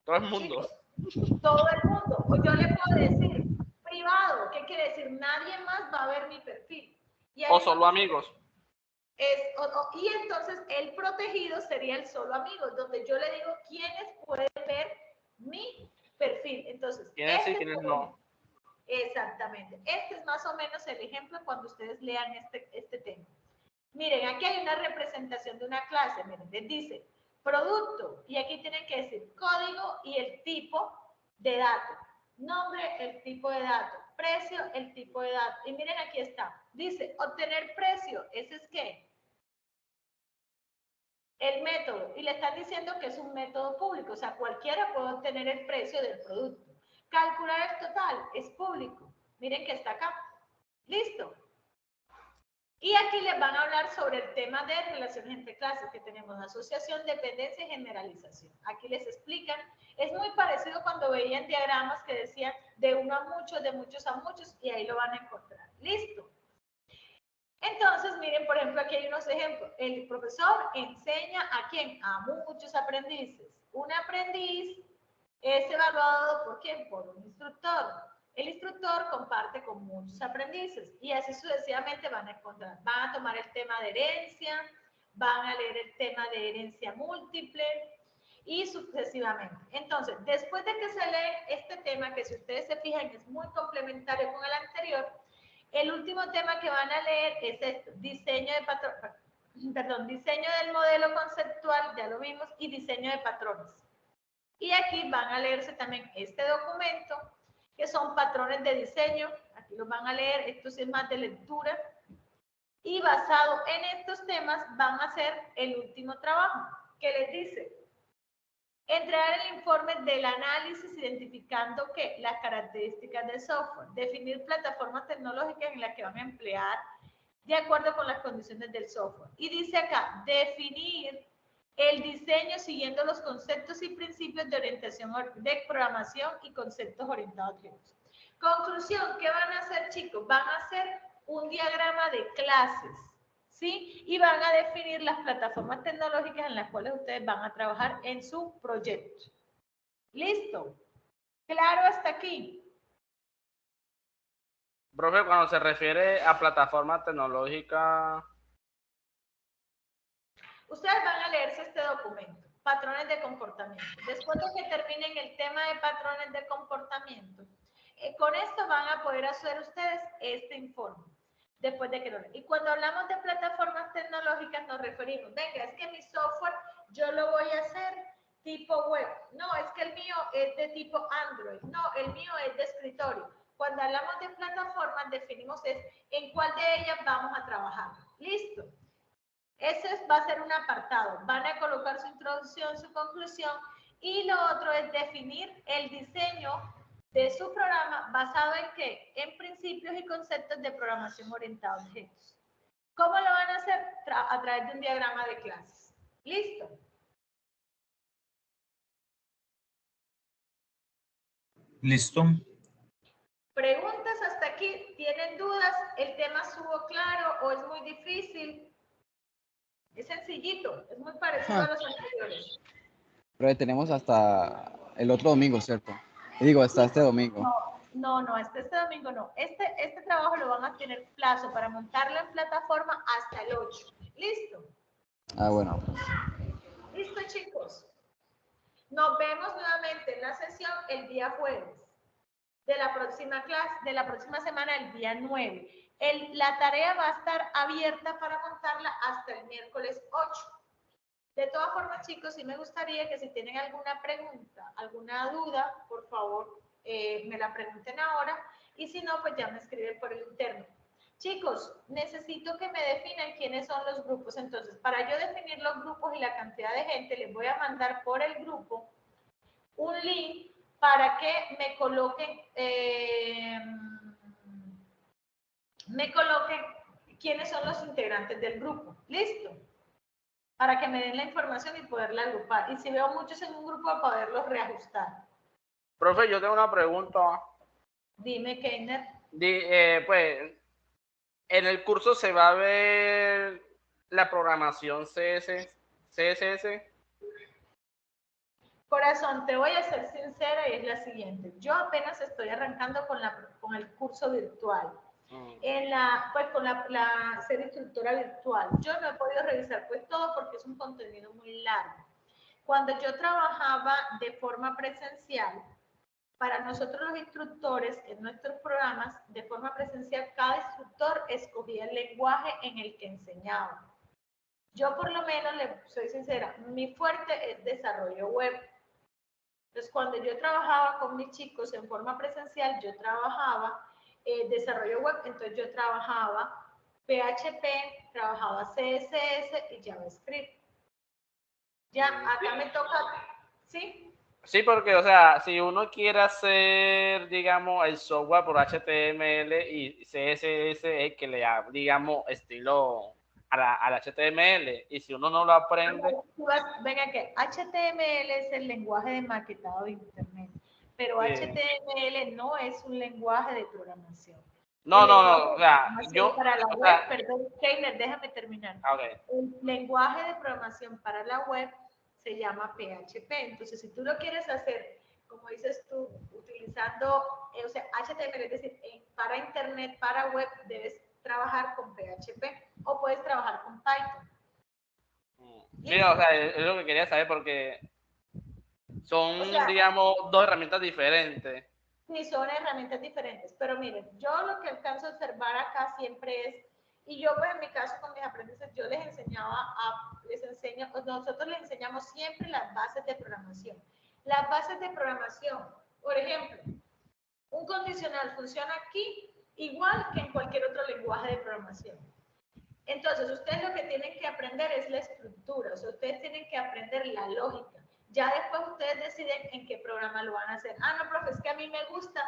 Todo el mundo. Chicos, todo el mundo. O yo le puedo decir privado. ¿Qué quiere decir? Nadie más va a ver mi perfil. O solo amigos. Y entonces el protegido sería el solo amigos, donde yo le digo quiénes pueden ver mi perfil. Entonces, ¿Quiénes sí, quiénes no? Exactamente. Este es más o menos el ejemplo cuando ustedes lean este tema. Miren, aquí hay una representación de una clase. Miren, les dice producto, y aquí tienen que decir código y el tipo de dato. Nombre, el tipo de dato. Precio, el tipo de dato. Y miren, aquí está. Dice obtener precio. ¿Ese es qué? El método, y le están diciendo que es un método público, o sea, cualquiera puede obtener el precio del producto. Calcular el total es público. Miren que está acá. Listo. Y aquí les van a hablar sobre el tema de relaciones entre clases, que tenemos asociación, dependencia y generalización. Aquí les explican, es muy parecido cuando veían diagramas que decían de uno a muchos, de muchos a muchos, y ahí lo van a encontrar. Listo. Entonces, miren, por ejemplo, aquí hay unos ejemplos. El profesor enseña a quién? A muchos aprendices. Un aprendiz es evaluado por quién? Por un instructor. El instructor comparte con muchos aprendices y así sucesivamente van a encontrar. Van a tomar el tema de herencia, van a leer el tema de herencia múltiple y sucesivamente. Entonces, después de que se lee este tema, que si ustedes se fijan es muy complementario con el anterior, el último tema que van a leer es esto, diseño del modelo conceptual, ya lo vimos, y diseño de patrones. Y aquí van a leerse también este documento, que son patrones de diseño, aquí los van a leer, esto sí es más de lectura, y basado en estos temas van a hacer el último trabajo, que les dice, entregar el informe del análisis identificando que las características del software, definir plataformas tecnológicas en las que van a emplear de acuerdo con las condiciones del software. Y dice acá, definir el diseño siguiendo los conceptos y principios de orientación de programación y conceptos orientados a objetos. Conclusión, ¿qué van a hacer, chicos? Van a hacer un diagrama de clases, ¿sí? Y van a definir las plataformas tecnológicas en las cuales ustedes van a trabajar en su proyecto. ¿Listo? ¿Claro hasta aquí? Profe, cuando se refiere a plataforma tecnológica... Ustedes van a leerse este documento, patrones de comportamiento. Después de que terminen el tema de patrones de comportamiento, con esto van a poder hacer ustedes este informe. Después de que lo lean. Y cuando hablamos de plataformas tecnológicas nos referimos, venga, es que mi software yo lo voy a hacer tipo web. No, es que el mío es de tipo Android. No, el mío es de escritorio. Cuando hablamos de plataformas definimos en cuál de ellas vamos a trabajar. ¿Listo? Ese va a ser un apartado. Van a colocar su introducción, su conclusión y lo otro es definir el diseño de su programa basado en qué? En principios y conceptos de programación orientada a objetos. ¿Cómo lo van a hacer? A través de un diagrama de clases. ¿Listo? Listo. ¿Preguntas hasta aquí? ¿Tienen dudas? ¿El tema estuvo claro o es muy difícil? Es sencillito, es muy parecido a los anteriores. Pero tenemos hasta el otro domingo, ¿cierto? Digo, hasta este domingo. No, este domingo no. Este trabajo lo van a tener plazo para montarlo en plataforma hasta el 8. ¿Listo? Ah, bueno. ¿Listo, chicos? Nos vemos nuevamente en la sesión el día jueves de la próxima clase, de la próxima semana, el día 9. La tarea va a estar abierta para montarla hasta el miércoles 8. De todas formas, chicos, sí me gustaría que si tienen alguna pregunta, alguna duda, por favor, me la pregunten ahora. Y si no, pues ya me escriben por el interno. Chicos, necesito que me definan quiénes son los grupos. Entonces, para yo definir los grupos y la cantidad de gente, les voy a mandar por el grupo un link para que me coloquen quiénes son los integrantes del grupo. ¿Listo? Para que me den la información y poderla agrupar. Y si veo muchos en un grupo, poderlos reajustar. Profe, yo tengo una pregunta. Dime, Keiner. Pues, en el curso se va a ver la programación CSS. Corazón, te voy a ser sincera y es la siguiente. Yo apenas estoy arrancando con el curso virtual. Con la ser instructora virtual. Yo no he podido revisar pues todo porque es un contenido muy largo. Cuando yo trabajaba de forma presencial, para nosotros los instructores, en nuestros programas, de forma presencial, cada instructor escogía el lenguaje en el que enseñaba. Yo por lo menos, le soy sincera, mi fuerte es desarrollo web. Entonces, cuando yo trabajaba con mis chicos en forma presencial, yo trabajaba desarrollo web, entonces yo trabajaba PHP, trabajaba CSS y JavaScript. Ya, acá me toca, ¿sí? Sí, porque, o sea, si uno quiere hacer, digamos, el software por HTML y CSS, es que le da, digamos, estilo al HTML. Y si uno no lo aprende... Venga, que HTML es el lenguaje de maquetado de Internet, pero Sí. HTML no es un lenguaje de programación. No, o sea, para la web, perdón, Keiner, déjame terminar. Okay. El lenguaje de programación para la web se llama PHP. Entonces, si tú lo quieres hacer, como dices tú, utilizando, o sea, HTML, es decir, para Internet, para web, debes trabajar con PHP o puedes trabajar con Python. Sí, o sea, es lo que quería saber porque son, digamos, dos herramientas diferentes. Sí, son herramientas diferentes, pero miren, yo lo que alcanzo a observar acá siempre es, y yo pues en mi caso con mis aprendices, yo nosotros les enseñamos siempre las bases de programación. Las bases de programación, por ejemplo, un condicional funciona aquí igual que en cualquier otro lenguaje de programación. Entonces, ustedes lo que tienen que aprender es la estructura, o sea, ustedes tienen que aprender la lógica. Ya después ustedes deciden en qué programa lo van a hacer. Ah, no, profe, es que a mí me gusta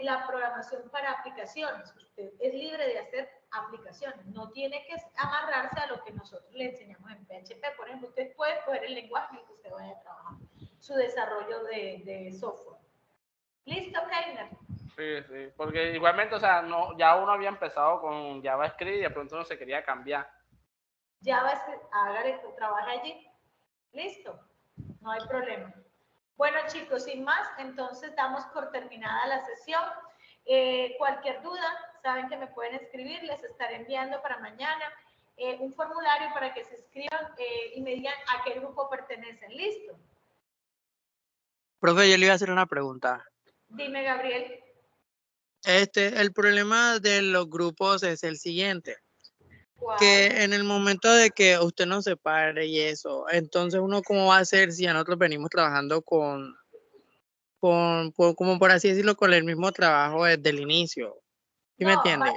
la programación para aplicaciones. Usted es libre de hacer aplicaciones, no tiene que amarrarse a lo que nosotros le enseñamos en PHP. Por ejemplo, usted puede escoger el lenguaje en el que usted vaya a trabajar, su desarrollo de software. ¿Listo, Keiner? Sí, porque igualmente, o sea, no, ya uno había empezado con JavaScript y de pronto uno se quería cambiar. JavaScript, hágale, trabaja allí. Listo, no hay problema. Bueno, chicos, sin más, entonces damos por terminada la sesión. Cualquier duda, saben que me pueden escribir, les estaré enviando para mañana un formulario para que se inscriban y me digan a qué grupo pertenecen. ¿Listo? Profe, yo le iba a hacer una pregunta. Dime, Gabriel. El problema de los grupos es el siguiente. ¿Cuál? Que en el momento de que usted nos separe y eso, entonces uno cómo va a hacer si a nosotros venimos trabajando como por así decirlo, con el mismo trabajo desde el inicio. ¿Sí me entiende?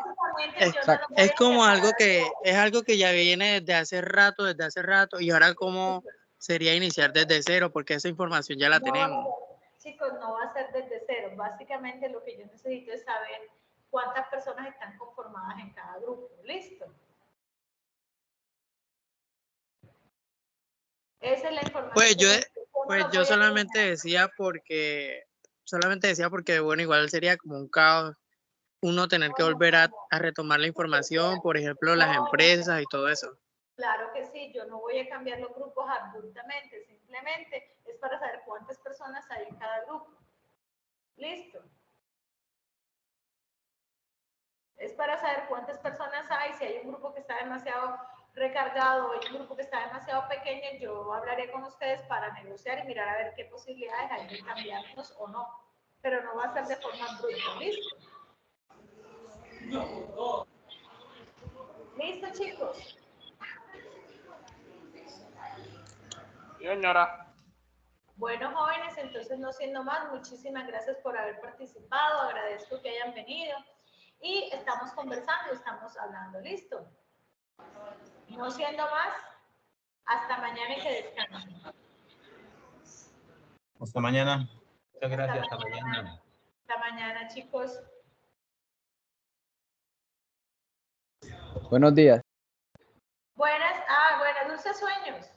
Es como algo que ya viene desde hace rato, y ahora cómo sería iniciar desde cero, porque esa información ya la tenemos. Chicos, no va a ser desde cero. Básicamente lo que yo necesito es saber cuántas personas están conformadas en cada grupo. ¿Listo? Esa es la información. Pues yo solamente decía porque, bueno, igual sería como un caos uno tener que volver a retomar la información, por ejemplo, las empresas y todo eso. Claro que sí, yo no voy a cambiar los grupos abruptamente, simplemente es para saber cuántas personas hay en cada grupo. Listo. Es para saber cuántas personas hay, si hay un grupo que está demasiado recargado o hay un grupo que está demasiado pequeño, yo hablaré con ustedes para negociar y mirar a ver qué posibilidades hay de cambiarnos o no. Pero no va a ser de forma abrupta, ¿listo? ¿Listo, chicos? Señora. Bueno, jóvenes, entonces no siendo más, muchísimas gracias por haber participado, agradezco que hayan venido y estamos conversando, estamos hablando, ¿listo? No siendo más, hasta mañana y que descansen. Hasta mañana. Muchas gracias, hasta mañana. Hasta mañana, chicos. Buenos días. Buenas, buenos dulces sueños.